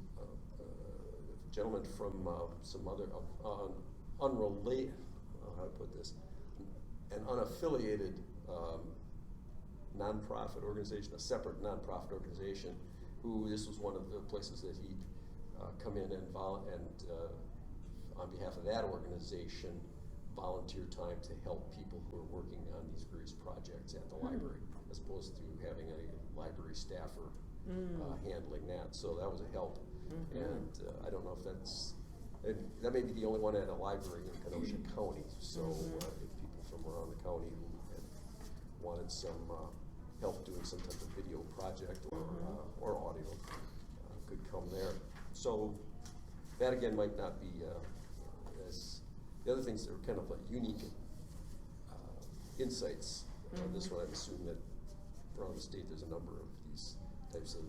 S6: gentleman from some other unrelated, how to put this, an unaffiliated nonprofit organization, a separate nonprofit organization, who this was one of the places that he'd come in and on behalf of that organization, volunteer time to help people who are working on these various projects at the library, as opposed to having a library staffer handling that. So that was a help. And I don't know if that's And that may be the only one at a library in Kenosha County, so if people from around the county who had wanted some help doing some type of video project or audio could come there. So that again might not be as, the other things that are kind of like unique insights. This one, I'm assuming that around the state there's a number of these types of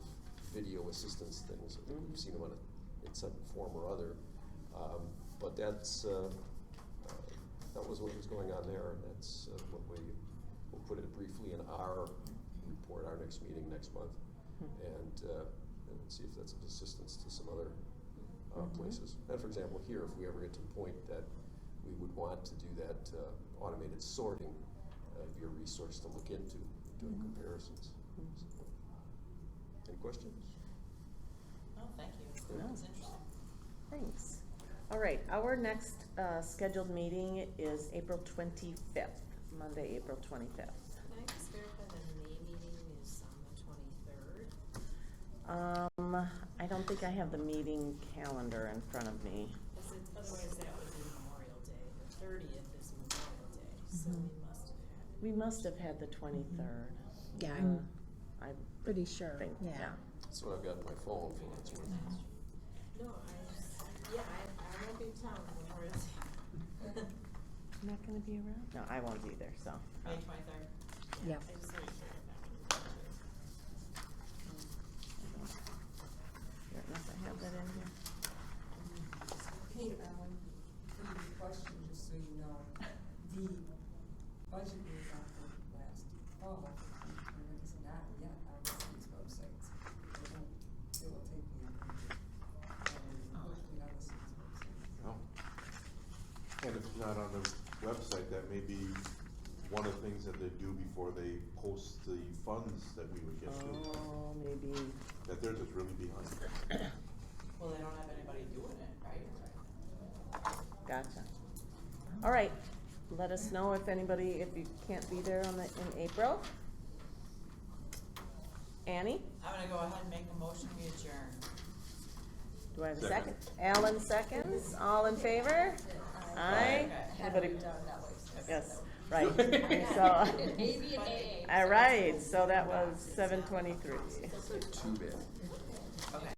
S6: video assistance things. I think we've seen them in some form or other. But that's that was what was going on there, and that's what we'll put it briefly in our report, our next meeting next month, and see if that's of assistance to some other places. And for example, here, if we ever get to the point that we would want to do that automated sorting, be a resource to look into doing comparisons. So, any questions?
S2: Oh, thank you.
S1: No.
S2: That's interesting.
S1: Thanks. All right, our next scheduled meeting is April 25th, Monday, April 25th.
S10: Can I just verify the May meeting is on the 23rd?
S1: I don't think I have the meeting calendar in front of me.
S10: Cause otherwise that would be Memorial Day, the 30th is Memorial Day, so we must have had it.
S1: We must have had the 23rd.
S4: Yeah,
S1: I'm
S4: pretty sure,
S1: think,
S4: yeah.
S6: That's what I've got on my phone for what it's worth.
S10: No, I won't be in town on Memorial Day.
S1: I'm not gonna be around? No, I won't be there, so.
S2: May 23rd.
S4: Yeah.
S10: I just wanted to share
S1: Here, unless I have that in here.
S7: Hey, Ellen, quick question, just so you know, the budget was adopted last fall, and it is not yet on the city's websites. It will take me a minute, hopefully on the city's website.
S3: No. And if it's not on the website, that may be one of the things that they do before they post the funds that we would get to.
S1: Oh, maybe.
S3: That they're just really behind.
S2: Well, they don't have anybody doing it, right?
S1: Gotcha. All right, let us know if you can't be there in April. Annie,
S2: I'm gonna go ahead and make a motion, we adjourn.
S1: do I have a
S3: Second.
S1: second? Alan seconds, all in favor? Aye. Anybody? Yes, right. So,
S5: AB and AA.
S1: all right, so that was 7:23.
S6: Too bad.